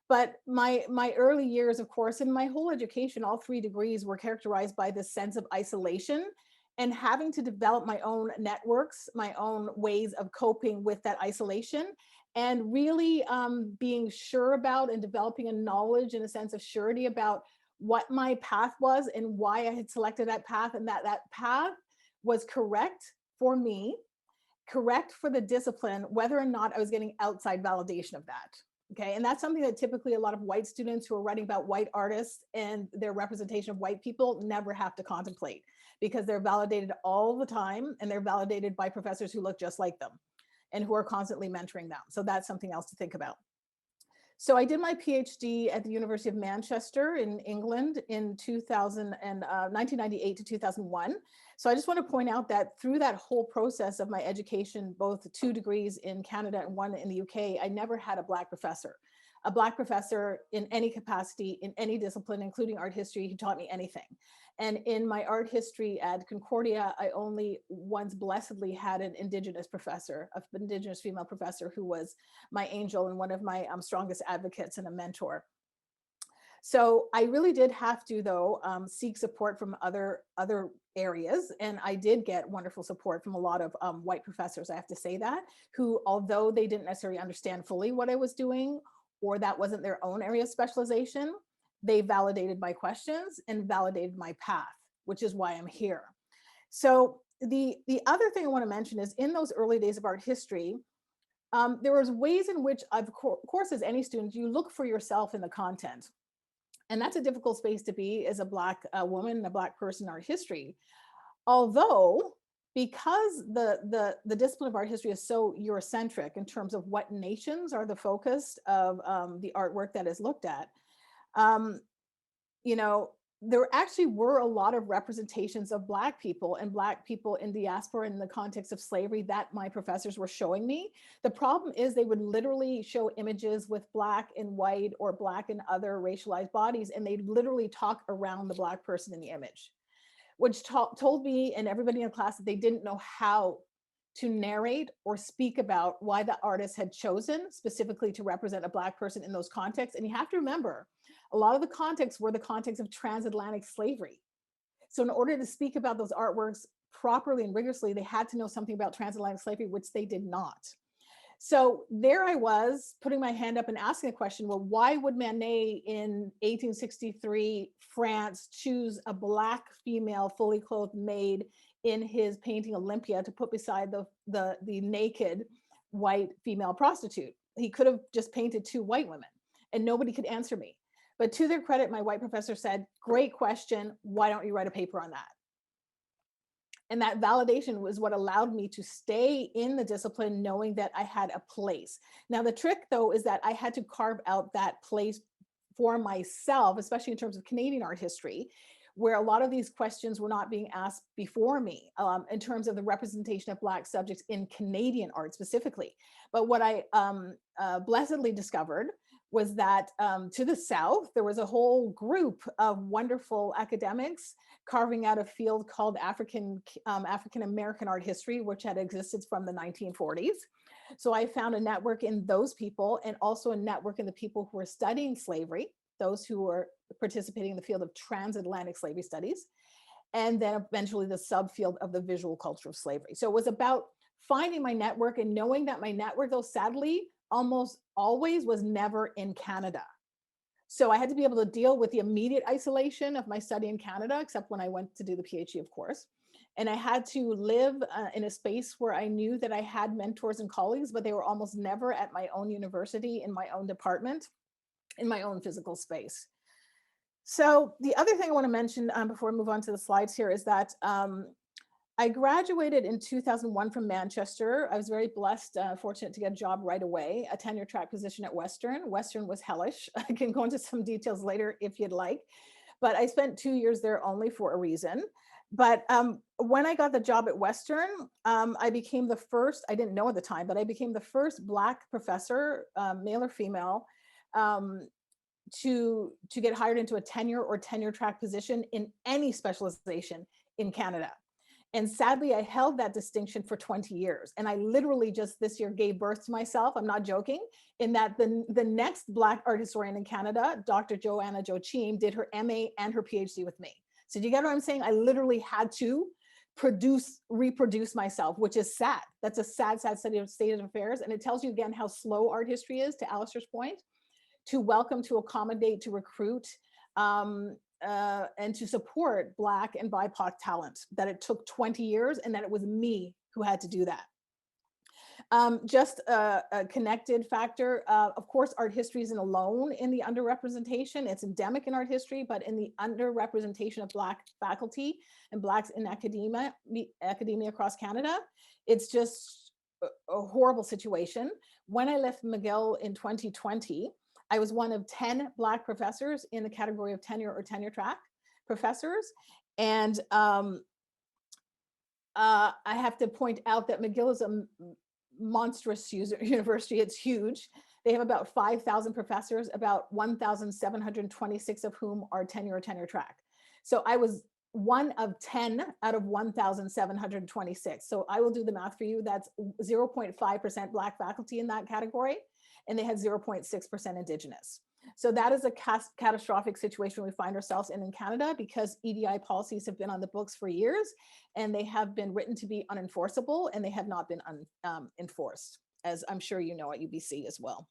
[SPEAKER 4] But my early years, of course, and my whole education, all 3 degrees, were characterized by this sense of isolation and having to develop my own networks, my own ways of coping with that isolation, and really being sure about and developing a knowledge and a sense of surety about what my path was and why I had selected that path, and that path was correct for me, correct for the discipline, whether or not I was getting outside validation of that. Okay, and that's something that typically a lot of white students who are writing about white artists and their representation of white people never have to contemplate, because they're validated all the time, and they're validated by professors who look just like them and who are constantly mentoring them. So that's something else to think about. So I did my PhD at the University of Manchester in England in 1998 to 2001. So I just want to point out that through that whole process of my education, both 2 degrees in Canada and 1 in the UK, I never had a Black professor. A Black professor in any capacity, in any discipline, including art history, who taught me anything. And in my art history at Concordia, I only once blessedly had an Indigenous professor, an Indigenous female professor, who was my angel and one of my strongest advocates and a mentor. So I really did have to, though, seek support from other areas. And I did get wonderful support from a lot of white professors, I have to say that, who, although they didn't necessarily understand fully what I was doing, or that wasn't their own area of specialization, they validated my questions and validated my path, which is why I'm here. So the other thing I want to mention is, in those early days of art history, there was ways in which, of course, as any student, you look for yourself in the content. And that's a difficult space to be as a Black woman and a Black person in art history. Although, because the discipline of art history is so Eurocentric in terms of what nations are the focus of the artwork that is looked at, you know, there actually were a lot of representations of Black people and Black people in diaspora in the context of slavery that my professors were showing me. The problem is they would literally show images with Black and white or Black and other racialized bodies, and they'd literally talk around the Black person in the image, which told me and everybody in the class that they didn't know how to narrate or speak about why the artist had chosen specifically to represent a Black person in those contexts. And you have to remember, a lot of the contexts were the context of transatlantic slavery. So in order to speak about those artworks properly and rigorously, they had to know something about transatlantic slavery, which they did not. So there I was putting my hand up and asking a question, well, why would Manet in 1863 France choose a Black female fully clothed maid in his painting Olympia to put beside the naked white female prostitute? He could have just painted 2 white women, and nobody could answer me. But to their credit, my white professor said, great question, why don't you write a paper on that? And that validation was what allowed me to stay in the discipline, knowing that I had a place. Now, the trick, though, is that I had to carve out that place for myself, especially in terms of Canadian art history, where a lot of these questions were not being asked before me in terms of the representation of Black subjects in Canadian art specifically. But what I blessedly discovered was that to the south, there was a whole group of wonderful academics carving out a field called African American art history, which had existed from the 1940s. So I found a network in those people, and also a network in the people who were studying slavery, those who were participating in the field of transatlantic slavery studies, and then eventually the subfield of the visual culture of slavery. So it was about finding my network and knowing that my network, though sadly, almost always was never in Canada. So I had to be able to deal with the immediate isolation of my study in Canada, except when I went to do the PhD, of course. And I had to live in a space where I knew that I had mentors and colleagues, but they were almost never at my own university, in my own department, in my own physical space. So the other thing I want to mention before I move on to the slides here is that I graduated in 2001 from Manchester. I was very blessed, fortunate to get a job right away, a tenure track position at Western. Western was hellish. I can go into some details later if you'd like, but I spent 2 years there only for a reason. But when I got the job at Western, I became the first, I didn't know at the time, but I became the first Black professor, male or female, to get hired into a tenure or tenure track position in any specialization in Canada. And sadly, I held that distinction for 20 years. And I literally just this year gave birth to myself. I'm not joking, in that the next Black art historian in Canada, Dr. Joanna Joachim, did her MA and her PhD with me. So do you get what I'm saying? I literally had to reproduce myself, which is sad. That's a sad state of affairs. And it tells you again how slow art history is, to Alistair's point, to welcome, to accommodate, to recruit, and to support Black and BIPOC talent, that it took 20 years and that it was me who had to do that. Just a connected factor, of course, art history isn't alone in the underrepresentation. It's endemic in art history, but in the underrepresentation of Black faculty and Blacks in academia across Canada, it's just a horrible situation. When I left McGill in 2020, I was one of 10 Black professors in the category of tenure or tenure track professors. And I have to point out that McGill is a monstrous university. It's huge. They have about 5,000 professors, about 1,726 of whom are tenure or tenure track. So I was one of 10 out of 1,726. So I will do the math for you. That's 0.5% Black faculty in that category, and they had 0.6% Indigenous. So that is a catastrophic situation we find ourselves in Canada, because EDI policies have been on the books for years, and they have been written to be unenforceable, and they have not been enforced, as I'm sure you know at UBC as well.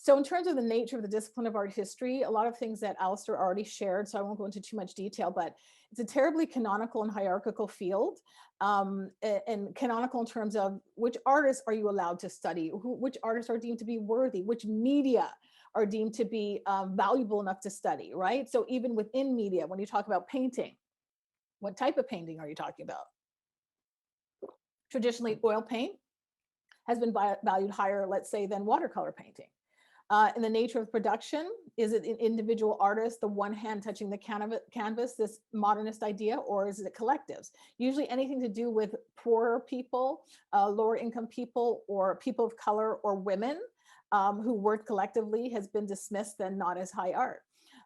[SPEAKER 4] So in terms of the nature of the discipline of art history, a lot of things that Alistair already shared, so I won't go into too much detail, but it's a terribly canonical and hierarchical field, and canonical in terms of which artists are you allowed to study, which artists are deemed to be worthy, which media are deemed to be valuable enough to study, right? So even within media, when you talk about painting, what type of painting are you talking about? Traditionally, oil paint has been valued higher, let's say, than watercolor painting. In the nature of production, is it an individual artist, the one hand touching the canvas, this modernist idea, or is it collectives? Usually anything to do with poorer people, lower income people, or people of color, or women who work collectively has been dismissed and not as high art.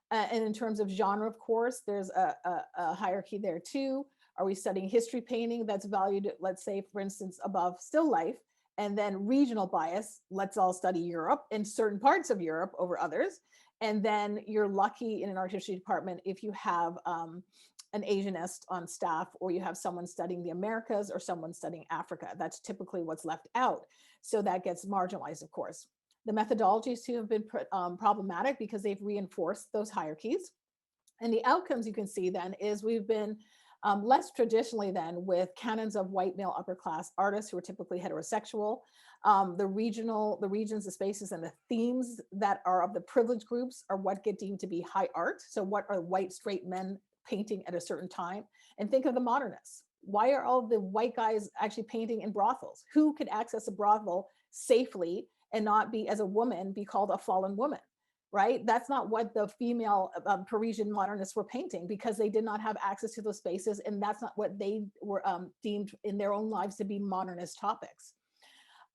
[SPEAKER 4] And in terms of genre, of course, there's a hierarchy there too. Are we studying history painting that's valued, let's say, for instance, above still life? And then regional bias, let's all study Europe in certain parts of Europe over others. And then you're lucky in an art history department if you have an Asianist on staff, or you have someone studying the Americas or someone studying Africa. That's typically what's left out. So that gets marginalized, of course. The methodologies too have been problematic because they've reinforced those hierarchies. And the outcomes you can see then is we've been less traditionally then with canons of white male upper class artists who are typically heterosexual. The regions, the spaces, and the themes that are of the privileged groups are what get deemed to be high art. So what are white straight men painting at a certain time? And think of the modernists. Why are all the white guys actually painting in brothels? Who could access a brothel safely and not be, as a woman, be called a fallen woman? Right? That's not what the female Parisian modernists were painting, because they did not have access to those spaces, and that's not what they were deemed in their own lives to be modernist topics.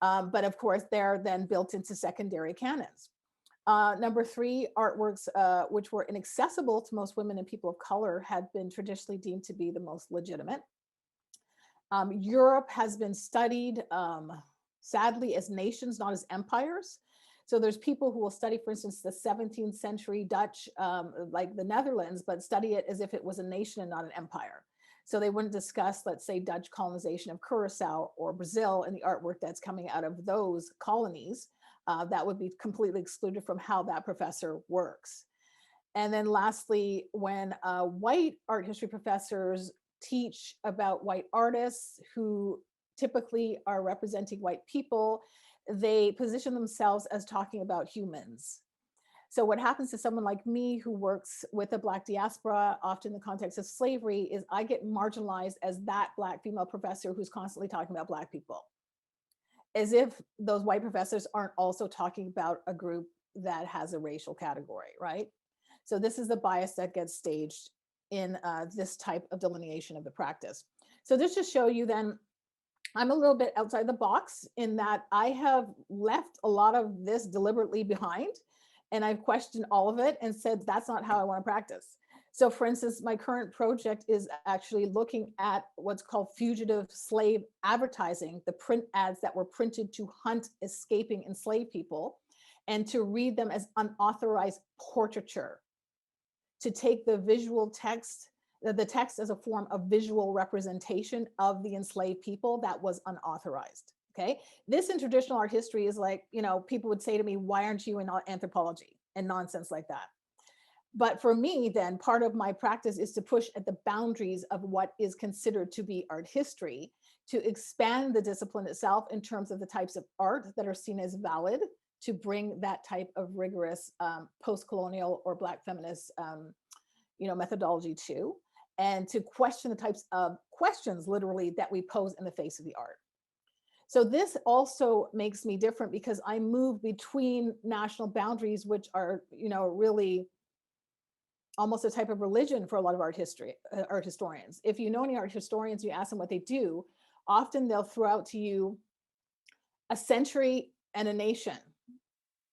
[SPEAKER 4] But of course, they're then built into secondary canons. Number three, artworks which were inaccessible to most women and people of color had been traditionally deemed to be the most legitimate. Europe has been studied, sadly, as nations, not as empires. So there's people who will study, for instance, the 17th century Dutch, like the Netherlands, but study it as if it was a nation and not an empire. So they wouldn't discuss, let's say, Dutch colonization of Curacao or Brazil and the artwork that's coming out of those colonies. That would be completely excluded from how that professor works. And then lastly, when white art history professors teach about white artists who typically are representing white people, they position themselves as talking about humans. So what happens to someone like me who works with a Black diaspora, often in the context of slavery, is I get marginalized as that Black female professor who's constantly talking about Black people, as if those white professors aren't also talking about a group that has a racial category, right? So this is the bias that gets staged in this type of delineation of the practice. So this just show you then, I'm a little bit outside the box in that I have left a lot of this deliberately behind, and I've questioned all of it and said, that's not how I want to practice. So for instance, my current project is actually looking at what's called fugitive slave advertising, the print ads that were printed to hunt escaping enslaved people, and to read them as unauthorized portraiture, to take the visual text, the text as a form of visual representation of the enslaved people that was unauthorized. Okay, this in traditional art history is like, you know, people would say to me, why aren't you in anthropology, and nonsense like that. But for me, then part of my practice is to push at the boundaries of what is considered to be art history, to expand the discipline itself in terms of the types of art that are seen as valid, to bring that type of rigorous post-colonial or Black feminist methodology to, and to question the types of questions literally that we pose in the face of the art. So this also makes me different because I move between national boundaries, which are, you know, really almost a type of religion for a lot of art historians. If you know any art historians, you ask them what they do, often they'll throw out to you a century and a nation.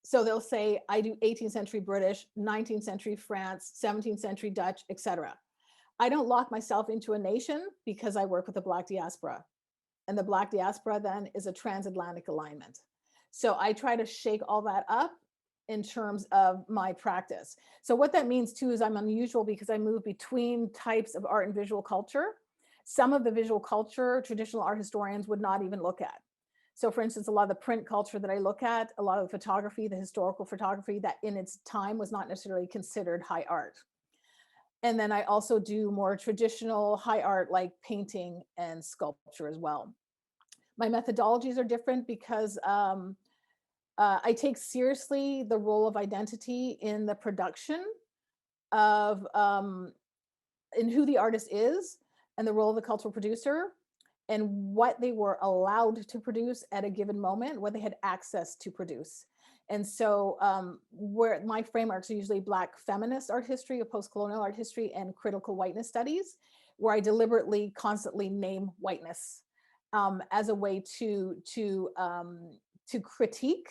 [SPEAKER 4] So they'll say, I do 18th century British, 19th century France, 17th century Dutch, etc. I don't lock myself into a nation because I work with the Black diaspora. And the Black diaspora then is a transatlantic alignment. So I try to shake all that up in terms of my practice. So what that means too is I'm unusual because I move between types of art and visual culture. Some of the visual culture traditional art historians would not even look at. So for instance, a lot of the print culture that I look at, a lot of the photography, the historical photography that in its time was not necessarily considered high art. And then I also do more traditional high art like painting and sculpture as well. My methodologies are different because I take seriously the role of identity in the production of in who the artist is, and the role of the cultural producer, and what they were allowed to produce at a given moment, what they had access to produce. And so where my frameworks are usually Black feminist art history, or post-colonial art history, and critical whiteness studies, where I deliberately constantly name whiteness as a way to critique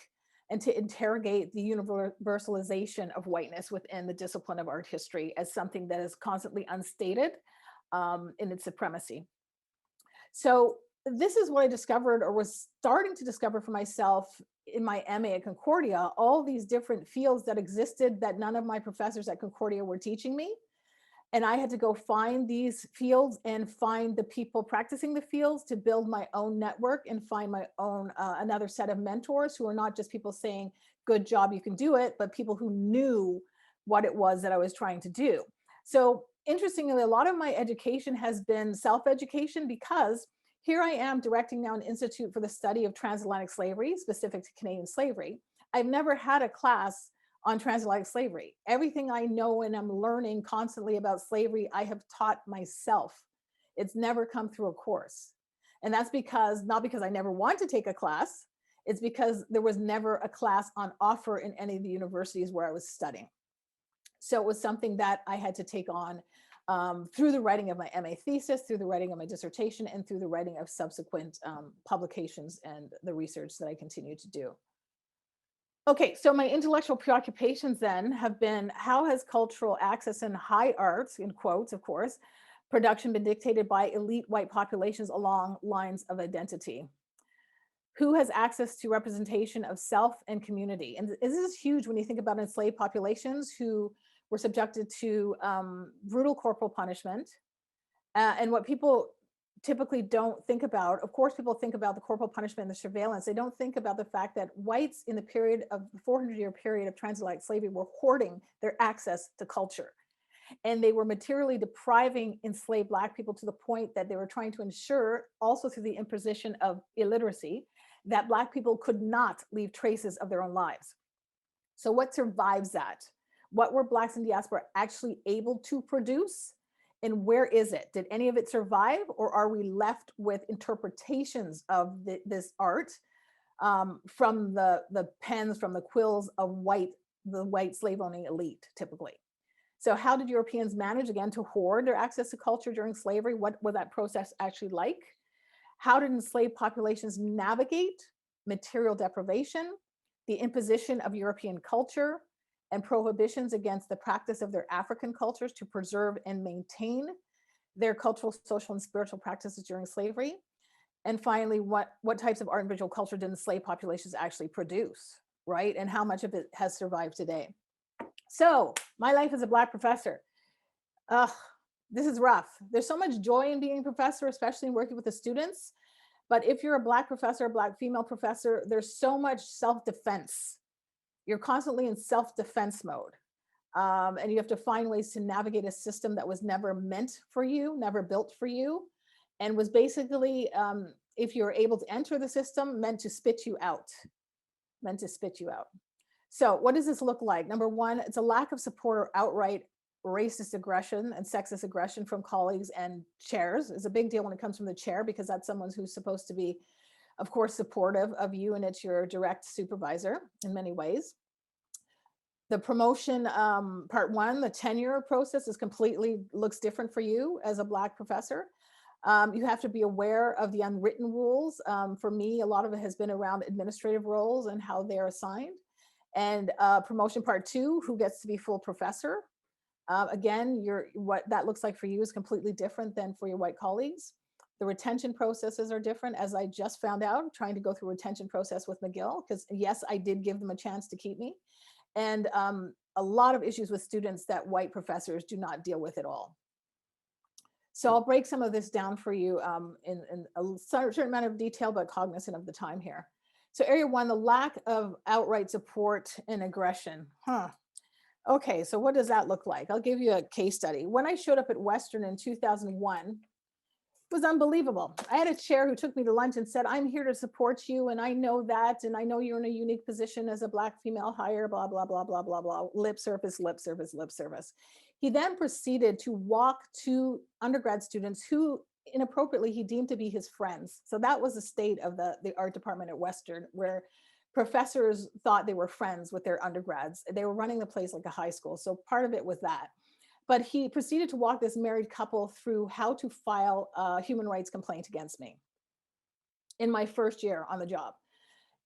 [SPEAKER 4] and to interrogate the universalization of whiteness within the discipline of art history as something that is constantly unstated in its supremacy. So this is what I discovered, or was starting to discover for myself in my MA at Concordia, all these different fields that existed that none of my professors at Concordia were teaching me. And I had to go find these fields and find the people practicing the fields to build my own network and find my own another set of mentors who are not just people saying, good job, you can do it, but people who knew what it was that I was trying to do. So interestingly, a lot of my education has been self-education, because here I am directing now an institute for the study of transatlantic slavery, specific to Canadian slavery. I've never had a class on transatlantic slavery. Everything I know and I'm learning constantly about slavery, I have taught myself. It's never come through a course. And that's because, not because I never want to take a class, it's because there was never a class on offer in any of the universities where I was studying. So it was something that I had to take on through the writing of my MA thesis, through the writing of my dissertation, and through the writing of subsequent publications and the research that I continue to do. Okay, so my intellectual preoccupations then have been, how has cultural access in high arts, in quotes, of course, production been dictated by elite white populations along lines of identity? Who has access to representation of self and community? And this is huge when you think about enslaved populations who were subjected to brutal corporal punishment. And what people typically don't think about, of course, people think about the corporal punishment and the surveillance. They don't think about the fact that whites in the period of the 400-year period of transatlantic slavery were hoarding their access to culture. And they were materially depriving enslaved Black people to the point that they were trying to ensure, also through the imposition of illiteracy, that Black people could not leave traces of their own lives. So what survives that? What were Blacks in diaspora actually able to produce? And where is it? Did any of it survive, or are we left with interpretations of this art from the pens, from the quills of the white slave owning elite, typically? So how did Europeans manage, again, to hoard their access to culture during slavery? What was that process actually like? How did enslaved populations navigate material deprivation, the imposition of European culture, and prohibitions against the practice of their African cultures to preserve and maintain their cultural, social, and spiritual practices during slavery? And finally, what types of art and visual culture did enslaved populations actually produce, right? And how much of it has survived today? So my life as a Black professor, this is rough. There's so much joy in being a professor, especially in working with the students. But if you're a Black professor, a Black female professor, there's so much self-defense. You're constantly in self-defense mode. And you have to find ways to navigate a system that was never meant for you, never built for you, and was basically, if you're able to enter the system, meant to spit you out, meant to spit you out. So what does this look like? Number one, it's a lack of support or outright racist aggression and sexist aggression from colleagues and chairs. Is a big deal when it comes from the chair, because that's someone who's supposed to be, of course, supportive of you, and it's your direct supervisor in many ways. The promotion, part one, the tenure process looks different for you as a Black professor. You have to be aware of the unwritten rules. For me, a lot of it has been around administrative roles and how they're assigned. And promotion part two, who gets to be full professor. Again, what that looks like for you is completely different than for your white colleagues. The retention processes are different, as I just found out, trying to go through a retention process with McGill, because yes, I did give them a chance to keep me. And a lot of issues with students that white professors do not deal with at all. So I'll break some of this down for you in a certain amount of detail, but cognizant of the time here. So area one, the lack of outright support and aggression. Okay, so what does that look like? I'll give you a case study. When I showed up at Western in 2001, it was unbelievable. I had a chair who took me to lunch and said, I'm here to support you, and I know that, and I know you're in a unique position as a Black female hire, blah, blah, blah, blah, blah, blah, lip service, lip service, lip service. He then proceeded to walk to undergrad students who inappropriately he deemed to be his friends. So that was the state of the art department at Western, where professors thought they were friends with their undergrads. They were running the place like a high school. So part of it was that. But he proceeded to walk this married couple through how to file a human rights complaint against me in my first year on the job.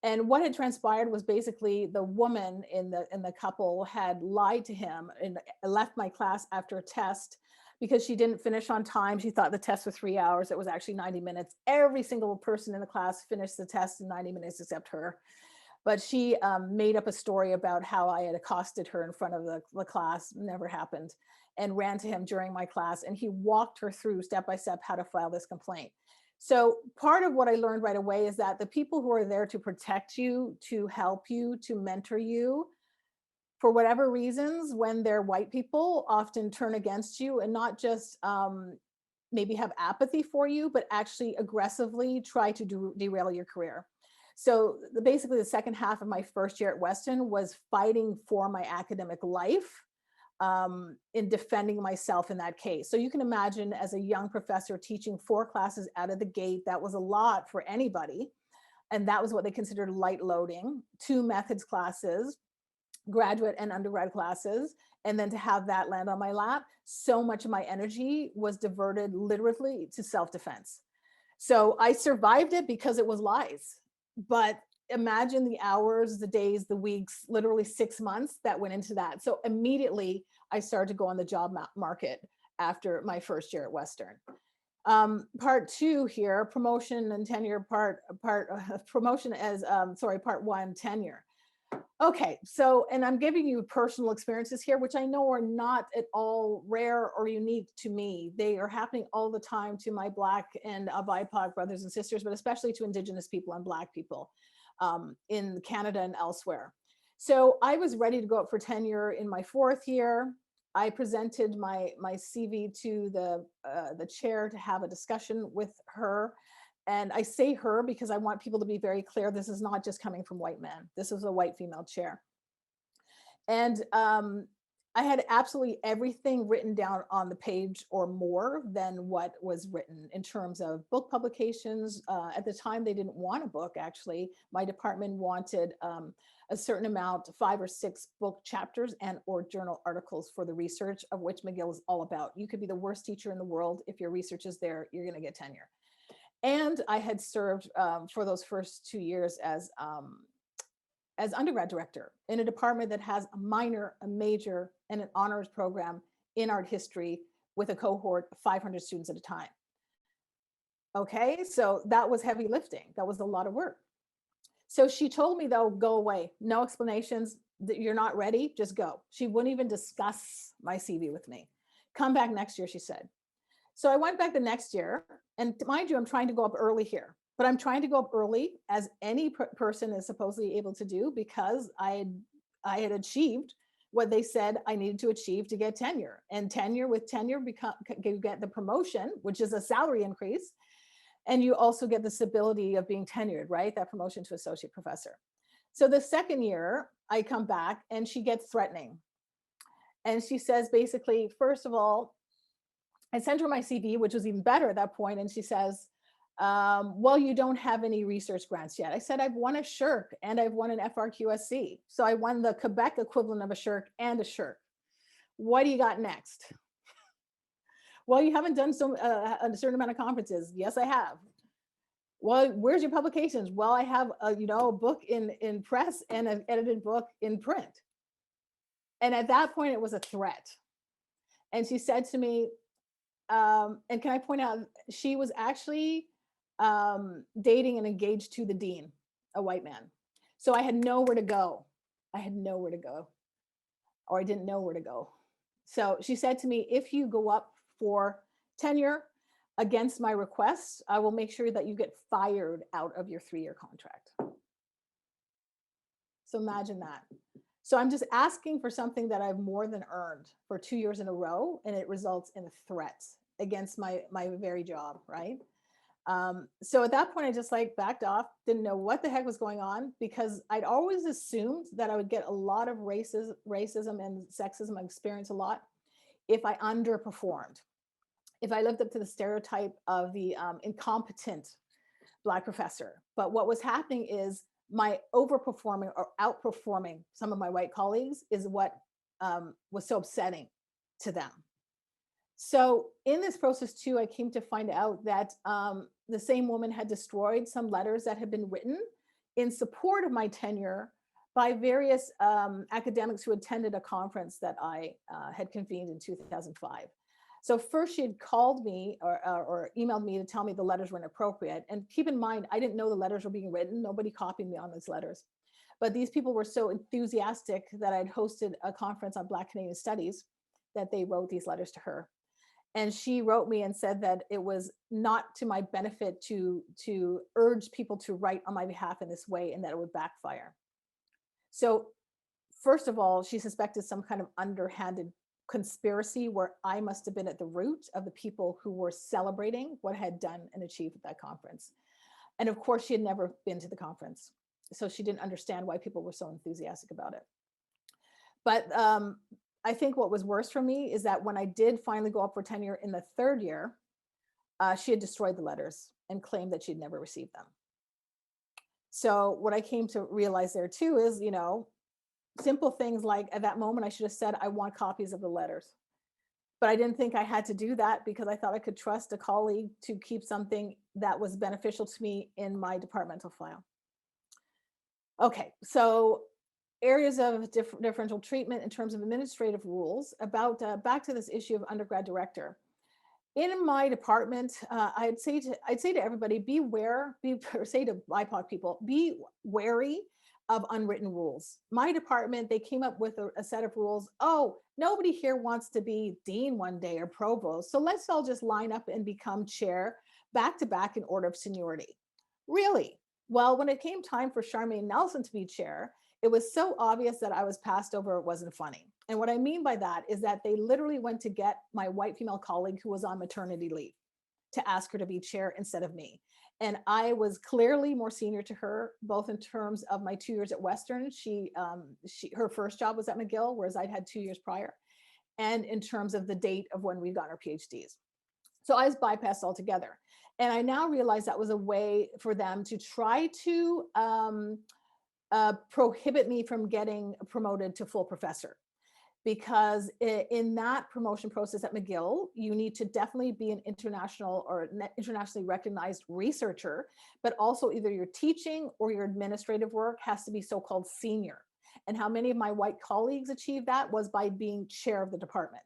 [SPEAKER 4] And what had transpired was basically the woman in the couple had lied to him and left my class after a test because she didn't finish on time. She thought the test was 3 hours. It was actually 90 minutes. Every single person in the class finished the test in 90 minutes except her. But she made up a story about how I had accosted her in front of the class, never happened, and ran to him during my class. And he walked her through step by step how to file this complaint. So part of what I learned right away is that the people who are there to protect you, to help you, to mentor you, for whatever reasons, when they're white people, often turn against you, and not just maybe have apathy for you, but actually aggressively try to derail your career. So basically the second half of my first year at Western was fighting for my academic life in defending myself in that case. So you can imagine, as a young professor teaching 4 classes out of the gate, that was a lot for anybody. And that was what they considered light loading, 2 methods classes, graduate and undergrad classes. And then to have that land on my lap, so much of my energy was diverted literally to self-defense. So I survived it because it was lies. But imagine the hours, the days, the weeks, literally 6 months that went into that. So immediately I started to go on the job market after my first year at Western. Part 2 here, promotion and tenure, part one, tenure. Okay, so, and I'm giving you personal experiences here, which I know are not at all rare or unique to me. They are happening all the time to my Black and BIPOC brothers and sisters, but especially to Indigenous people and Black people in Canada and elsewhere. So I was ready to go up for tenure in my 4th year. I presented my CV to the chair to have a discussion with her. And I say her because I want people to be very clear. This is not just coming from white men. This is a white female chair. And I had absolutely everything written down on the page or more than what was written in terms of book publications. At the time, they didn't want a book, actually. My department wanted a certain amount, 5 or 6 book chapters and or journal articles for the research, of which McGill is all about. You could be the worst teacher in the world. If your research is there, you're going to get tenure. And I had served for those first 2 years as undergrad director in a department that has a minor, a major, and an honors program in art history with a cohort of 500 students at a time. Okay, so that was heavy lifting. That was a lot of work. So she told me, though, go away, no explanations, that you're not ready, just go. She wouldn't even discuss my CV with me. Come back next year, she said. So I went back the next year, and mind you, I'm trying to go up early here, but I'm trying to go up early as any person is supposedly able to do, because I had achieved what they said I needed to achieve to get tenure. And with tenure, you get the promotion, which is a salary increase, and you also get the stability of being tenured, right? That promotion to associate professor. So the second year, I come back and she gets threatening. And she says, basically, first of all, I sent her my CV, which was even better at that point, and she says, well, you don't have any research grants yet. I said, I've won a SHIRK and I've won an FRQSC. So I won the Quebec equivalent of a SHIRK and a SHIRK. What do you got next? Well, you haven't done a certain amount of conferences. Yes, I have. Well, where's your publications? Well, I have a book in press and an edited book in print. And at that point, it was a threat. And she said to me, and can I point out, she was actually dating and engaged to the dean, a white man. So I had nowhere to go. I had nowhere to go, or I didn't know where to go. So she said to me, if you go up for tenure against my request, I will make sure that you get fired out of your 3-year contract. So imagine that. So I'm just asking for something that I've more than earned for 2 years in a row, and it results in a threat against my very job, right? So at that point, I just backed off, didn't know what the heck was going on, because I'd always assumed that I would get a lot of racism and sexism. I experienced a lot if I underperformed, if I lived up to the stereotype of the incompetent Black professor. But what was happening is my overperforming or outperforming some of my white colleagues is what was so upsetting to them. So in this process too, I came to find out that the same woman had destroyed some letters that had been written in support of my tenure by various academics who attended a conference that I had convened in 2005. So first she had called me or emailed me to tell me the letters were inappropriate. And keep in mind, I didn't know the letters were being written. Nobody copied me on those letters. But these people were so enthusiastic that I'd hosted a conference on Black Canadian Studies that they wrote these letters to her. And she wrote me and said that it was not to my benefit to urge people to write on my behalf in this way, and that it would backfire. So first of all, she suspected some kind of underhanded conspiracy where I must have been at the root of the people who were celebrating what I had done and achieved at that conference. And of course, she had never been to the conference, so she didn't understand why people were so enthusiastic about it. But I think what was worse for me is that when I did finally go up for tenure in the 3rd year, she had destroyed the letters and claimed that she'd never received them. So what I came to realize there too is, simple things like at that moment, I should have said, I want copies of the letters. But I didn't think I had to do that because I thought I could trust a colleague to keep something that was beneficial to me in my departmental file. Okay, so areas of differential treatment in terms of administrative rules. About back to this issue of undergrad director. In my department, I'd say to everybody, say to BIPOC people, be wary of unwritten rules. My department, they came up with a set of rules. Oh, nobody here wants to be dean one day or provost, so let's all just line up and become chair back to back in order of seniority. Really? Well, when it came time for Charmaine Nelson to be chair, it was so obvious that I was passed over, it wasn't funny. And what I mean by that is that they literally went to get my white female colleague who was on maternity leave. to ask her to be chair instead of me. And I was clearly more senior to her, both in terms of my 2 years at Western. Her first job was at McGill, whereas I'd had 2 years prior, and in terms of the date of when we got our PhDs. So I was bypassed altogether. And I now realize that was a way for them to try to prohibit me from getting promoted to full professor. Because in that promotion process at McGill, you need to definitely be an international or internationally recognized researcher, but also either your teaching or your administrative work has to be so-called senior. And how many of my white colleagues achieved that was by being chair of the department.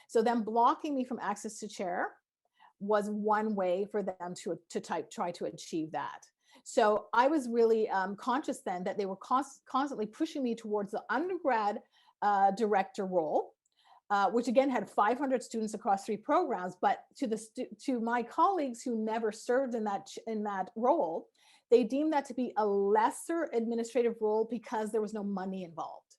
[SPEAKER 4] So them blocking me from access to chair was one way for them to try to achieve that. So I was really conscious then that they were constantly pushing me towards the undergrad director role, which again had 500 students across 3 programs. But to my colleagues who never served in that role, they deemed that to be a lesser administrative role because there was no money involved,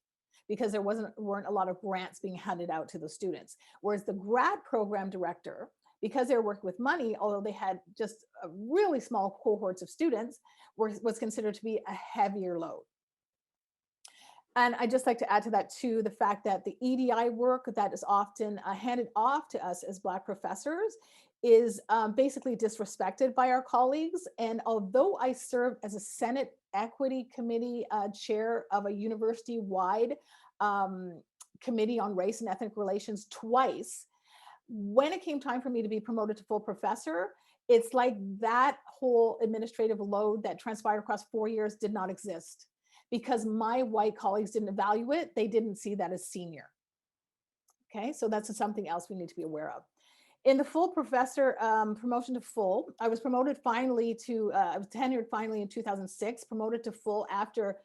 [SPEAKER 4] because there weren't a lot of grants being handed out to the students. Whereas the grad program director, because they were working with money, although they had just a really small cohorts of students, was considered to be a heavier load. And I just like to add to that too, the fact that the EDI work that is often handed off to us as Black professors is basically disrespected by our colleagues. And although I served as a Senate Equity Committee chair of a university-wide committee on race and ethnic relations twice, when it came time for me to be promoted to full professor, it's like that whole administrative load that transpired across 4 years did not exist, because my white colleagues didn't value it. They didn't see that as senior. Okay, so that's something else we need to be aware of. In the full professor promotion to full, I was promoted finally to, I was tenured finally in 2006, promoted to full after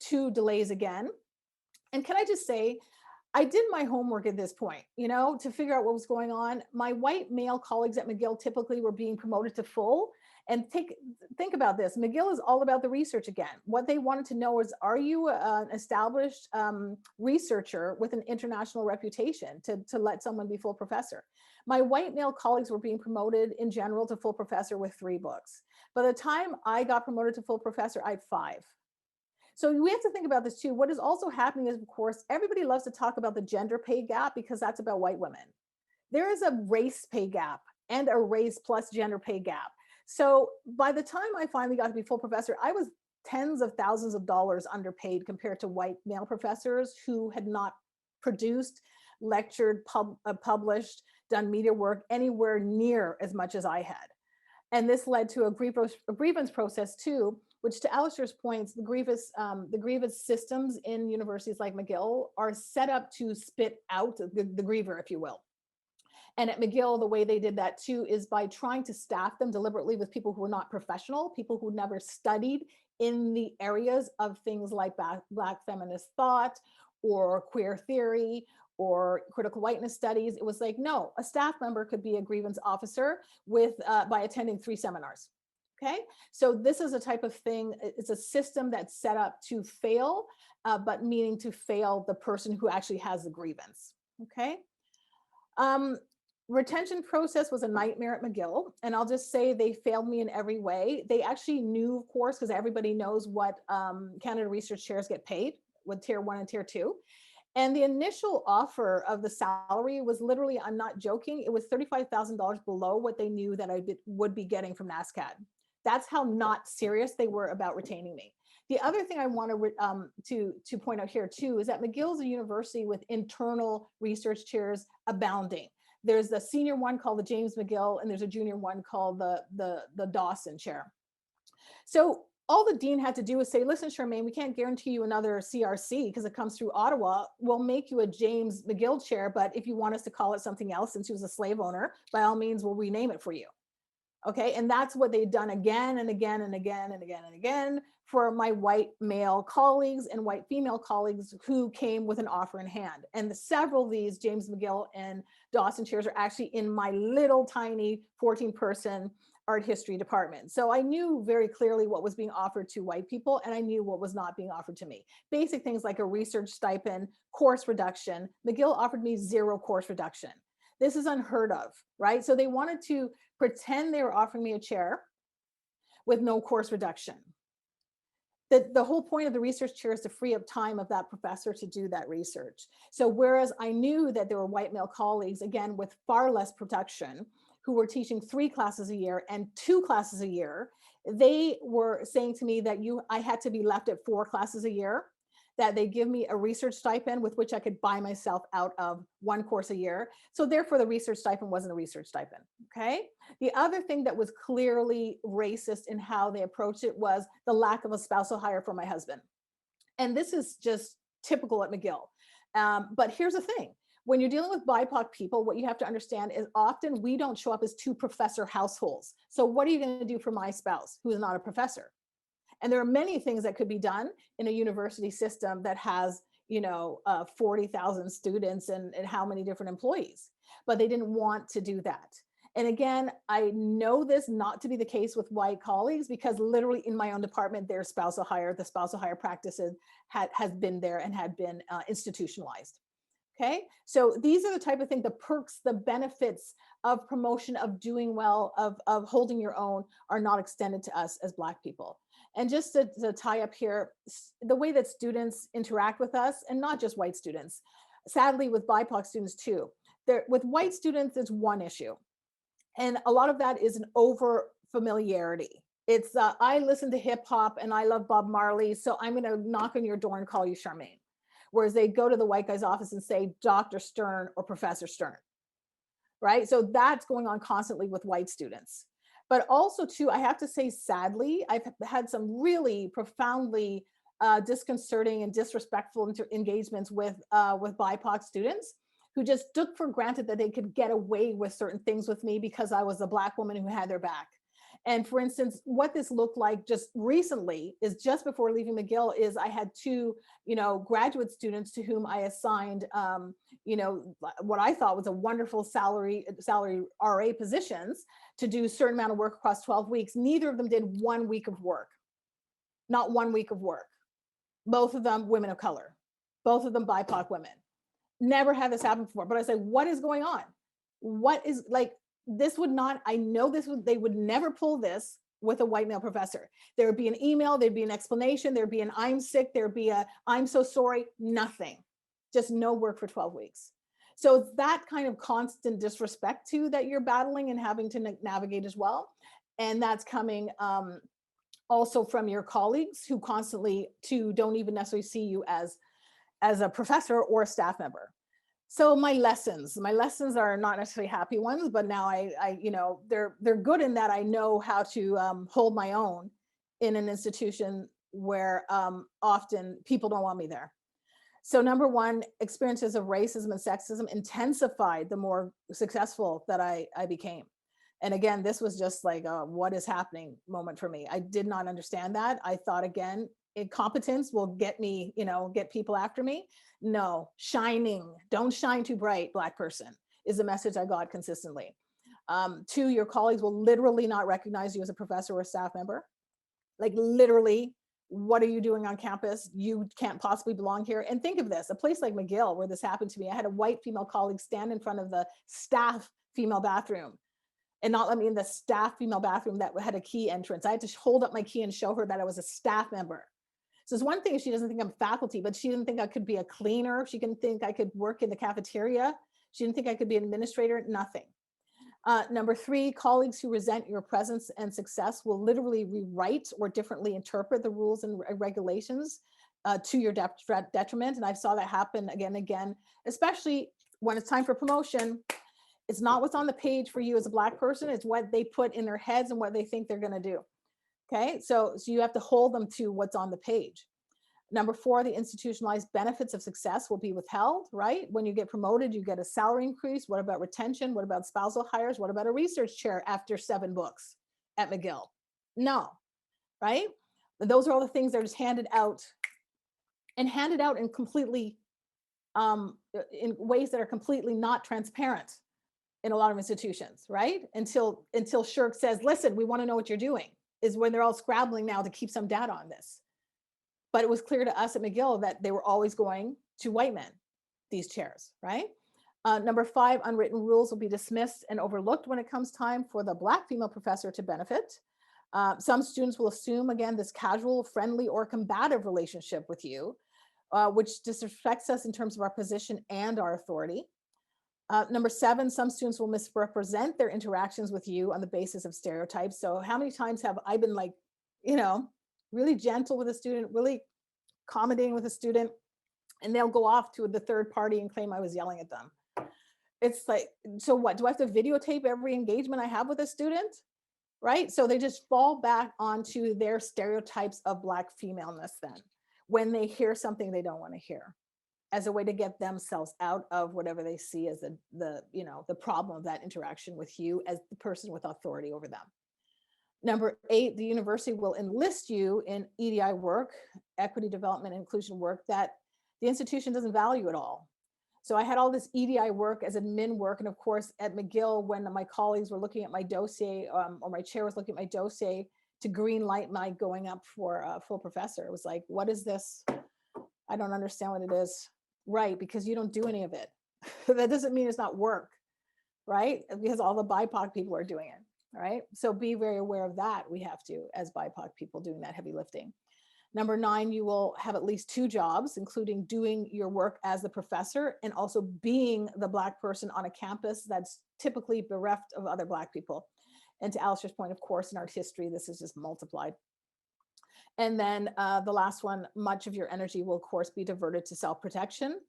[SPEAKER 4] 2 delays again. And can I just say, I did my homework at this point, to figure out what was going on. My white male colleagues at McGill typically were being promoted to full. And think about this. McGill is all about the research again. What they wanted to know is, are you an established researcher with an international reputation to let someone be full professor? My white male colleagues were being promoted in general to full professor with 3 books. By the time I got promoted to full professor, I had 5. So we have to think about this too. What is also happening is, of course, everybody loves to talk about the gender pay gap because that's about white women. There is a race pay gap and a race plus gender pay gap. So by the time I finally got to be full professor, I was tens of thousands of dollars underpaid compared to white male professors who had not produced, lectured, published, done media work anywhere near as much as I had. And this led to a grievance process too, which, to Alistair's points, the grievance systems in universities like McGill are set up to spit out the griever, if you will. And at McGill, the way they did that too is by trying to staff them deliberately with people who are not professional, people who never studied in the areas of things like Black feminist thought or queer theory or critical whiteness studies. It was like, no, a staff member could be a grievance officer by attending 3 seminars. Okay, so this is a type of thing, it's a system that's set up to fail, but meaning to fail the person who actually has the grievance. Okay. Retention process was a nightmare at McGill, and I'll just say they failed me in every way. They actually knew, of course, because everybody knows what Canada Research Chairs get paid with Tier 1 and Tier 2. And the initial offer of the salary was literally, I'm not joking, it was $35,000 below what they knew that I would be getting from NASCAD. That's how not serious they were about retaining me. The other thing I want to point out here too is that McGill is a university with internal research chairs abounding. There's the senior one called the James McGill, and there's a junior one called the Dawson chair. So all the dean had to do was say, listen, Charmaine, we can't guarantee you another CRC because it comes through Ottawa. We'll make you a James McGill chair, but if you want us to call it something else, since he was a slave owner, by all means, we'll rename it for you. Okay, and that's what they've done again and again and again and again and again for my white male colleagues and white female colleagues who came with an offer in hand. And several of these James McGill and Dawson chairs are actually in my little tiny 14-person art history department. So I knew very clearly what was being offered to white people, and I knew what was not being offered to me. Basic things like a research stipend, course reduction. McGill offered me 0 course reduction. This is unheard of, right? So they wanted to pretend they were offering me a chair with no course reduction. The whole point of the research chair is to free up time of that professor to do that research. So whereas I knew that there were white male colleagues, again, with far less production, who were teaching 3 classes a year and 2 classes a year, they were saying to me that I had to be left at 4 classes a year, that they give me a research stipend with which I could buy myself out of 1 course a year. So therefore the research stipend wasn't a research stipend, okay? The other thing that was clearly racist in how they approached it was the lack of a spousal hire for my husband. And this is just typical at McGill. But here's the thing. When you're dealing with BIPOC people, what you have to understand is often we don't show up as 2 professor households. So what are you going to do for my spouse who is not a professor? And there are many things that could be done in a university system that has, 40,000 students and how many different employees, but they didn't want to do that. And again, I know this not to be the case with white colleagues, because literally in my own department, their spousal hire, the spousal hire practices has been there and had been institutionalized. Okay, so these are the type of thing, the perks, the benefits of promotion, of doing well, of holding your own are not extended to us as Black people. And just to tie up here, the way that students interact with us, and not just white students, sadly with BIPOC students too, with white students, there's one issue. And a lot of that is an over familiarity. It's, I listen to hip hop and I love Bob Marley, so I'm gonna knock on your door and call you Charmaine. Whereas they go to the white guy's office and say, Dr. Stern or Professor Stern, right? So that's going on constantly with white students. But also too, I have to say, sadly, I've had some really profoundly disconcerting and disrespectful engagements with BIPOC students who just took for granted that they could get away with certain things with me because I was a Black woman who had their back. And for instance, what this looked like just recently is just before leaving McGill is I had 2, graduate students to whom I assigned, what I thought was a wonderful salary RA positions to do a certain amount of work across 12 weeks. Neither of them did 1 week of work, not 1 week of work. Both of them women of color, both of them BIPOC women. Never had this happen before, but I said, what is going on? What is this would not, I know this would, they would never pull this with a white male professor. There would be an email, there'd be an explanation, there'd be an I'm sick, there'd be a I'm so sorry, nothing. Just no work for 12 weeks. So it's that kind of constant disrespect too that you're battling and having to navigate as well. And that's coming also from your colleagues who constantly too don't even necessarily see you as a professor or a staff member. So my lessons are not necessarily happy ones, but now they're good in that I know how to hold my own in an institution where often people don't want me there. So number 1, experiences of racism and sexism intensified the more successful that I became. And again, this was just like a what is happening moment for me. I did not understand that. I thought, again, incompetence will get me, get people after me. No, shining, don't shine too bright, Black person, is the message I got consistently. 2, your colleagues will literally not recognize you as a professor or a staff member. Like literally, what are you doing on campus? You can't possibly belong here. And think of this, a place like McGill where this happened to me, I had a white female colleague stand in front of the staff female bathroom and not let me in the staff female bathroom that had a key entrance. I had to hold up my key and show her that I was a staff member. So it's one thing if she doesn't think I'm faculty, but she didn't think I could be a cleaner. She didn't think I could work in the cafeteria. She didn't think I could be an administrator, nothing. Number 3, colleagues who resent your presence and success will literally rewrite or differently interpret the rules and regulations to your detriment. And I saw that happen again and again, especially when it's time for promotion. It's not what's on the page for you as a Black person, it's what they put in their heads and what they think they're gonna do. Okay, so you have to hold them to what's on the page. Number 4, the institutionalized benefits of success will be withheld, right? When you get promoted, you get a salary increase. What about retention? What about spousal hires? What about a research chair after 7 books at McGill? No, right? Those are all the things that are just handed out and handed out in completely, in ways that are completely not transparent in a lot of institutions, right? Until Shirk says, listen, we want to know what you're doing, is when they're all scrabbling now to keep some data on this. But it was clear to us at McGill that they were always going to white men, these chairs, right? Number 5, unwritten rules will be dismissed and overlooked when it comes time for the Black female professor to benefit. Some students will assume, again, this casual, friendly, or combative relationship with you, which disrespects us in terms of our position and our authority. Number 7, some students will misrepresent their interactions with you on the basis of stereotypes. So how many times have I been like, really gentle with a student, really accommodating with a student, and they'll go off to the third party and claim I was yelling at them. It's like, so what? Do I have to videotape every engagement I have with a student? Right? So they just fall back onto their stereotypes of Black femaleness then, when they hear something they don't want to hear, as a way to get themselves out of whatever they see as the problem of that interaction with you as the person with authority over them. Number 8, the university will enlist you in EDI work, equity development and inclusion work, that the institution doesn't value at all. So I had all this EDI work as admin work. And of course, at McGill, when my colleagues were looking at my dossier, or my chair was looking at my dossier to green light my going up for a full professor, it was like, what is this? I don't understand what it is. Right, because you don't do any of it. That doesn't mean it's not work, right? Because all the BIPOC people are doing it, right? So be very aware of that. We have to, as BIPOC people, doing that heavy lifting. Number 9, you will have at least 2 jobs, including doing your work as the professor and also being the Black person on a campus that's typically bereft of other Black people. And to Alistair's point, of course, in art history, this is just multiplied. And then the last one, much of your energy will, of course, be diverted to self-protection,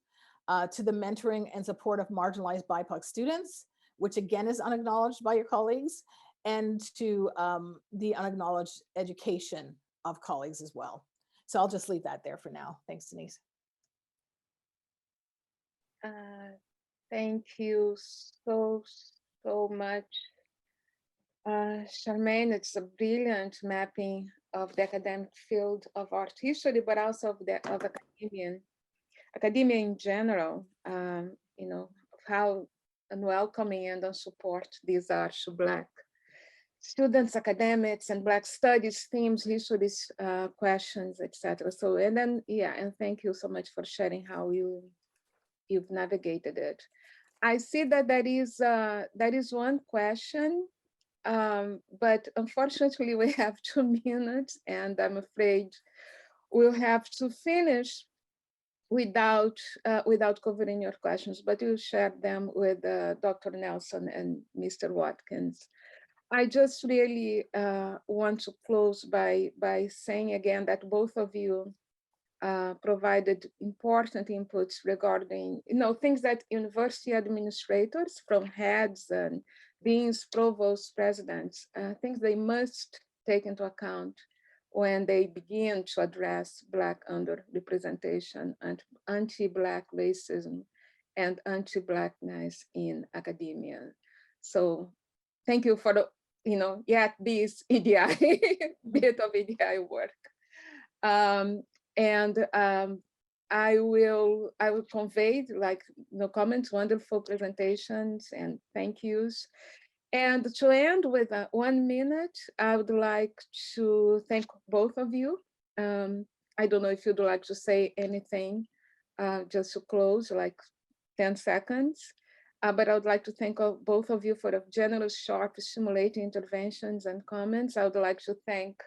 [SPEAKER 4] to the mentoring and support of marginalized BIPOC students, which again is unacknowledged by your colleagues, and to the unacknowledged education of colleagues as well. So I'll just leave that there for now. Thanks, Denise.
[SPEAKER 1] Thank you so much, Charmaine. It's a brilliant mapping of the academic field of art history, but also of academia in general, of how unwelcoming and unsupport these are to Black students, academics, and Black studies, themes, histories, questions, etc. So, and then, and thank you so much for sharing how you've navigated it. I see that that is one question, but unfortunately we have 2 minutes, and I'm afraid we'll have to finish without covering your questions, but we'll share them with Dr. Nelson and Mr. Watkins. I just really want to close by saying again that both of you provided important inputs regarding things that university administrators, from heads and deans, provosts, presidents, things they must take into account when they begin to address Black underrepresentation and anti-Black racism and anti-Blackness in academia. So thank you for this EDI, bit of EDI work. I will convey comments, wonderful presentations, and thank yous. And to end with 1 minute, I would like to thank both of you. I don't know if you'd like to say anything just to close, like 10 seconds. But I would like to thank both of you for the generous, sharp, stimulating interventions and comments. I would like to thank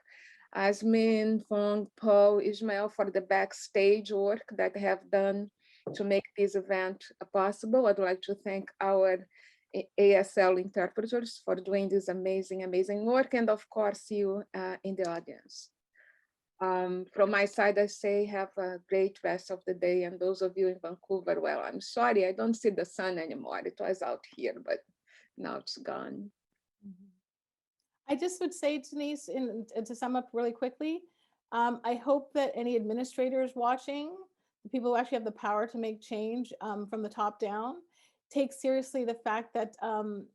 [SPEAKER 1] Asmin, Fong, Paul, Ismael for the backstage work that they have done to make this event possible. I'd like to thank our ASL interpreters for doing this amazing, amazing work, and of course you in the audience. From my side, I say have a great rest of the day, and those of you in Vancouver, well, I'm sorry, I don't see the sun anymore. It was out here, but now it's gone.
[SPEAKER 4] I just would say, Denise, and to sum up really quickly, I hope that any administrators watching, the people who actually have the power to make change from the top down, take seriously the fact that the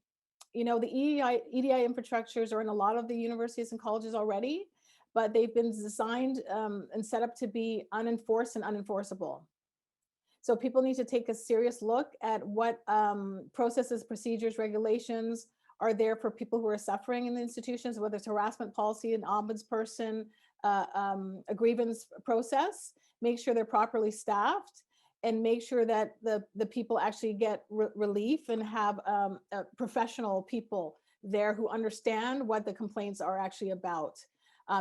[SPEAKER 4] EDI infrastructures are in a lot of the universities and colleges already, but they've been designed and set up to be unenforced and unenforceable. So people need to take a serious look at what processes, procedures, regulations are there for people who are suffering in the institutions, whether it's harassment policy, an ombudsperson, a grievance process, make sure they're properly staffed, and make sure that the people actually get relief and have professional people there who understand what the complaints are actually about.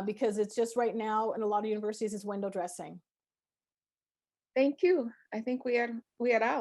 [SPEAKER 4] Because it's just right now in a lot of universities is window dressing.
[SPEAKER 1] Thank you. I think we are out.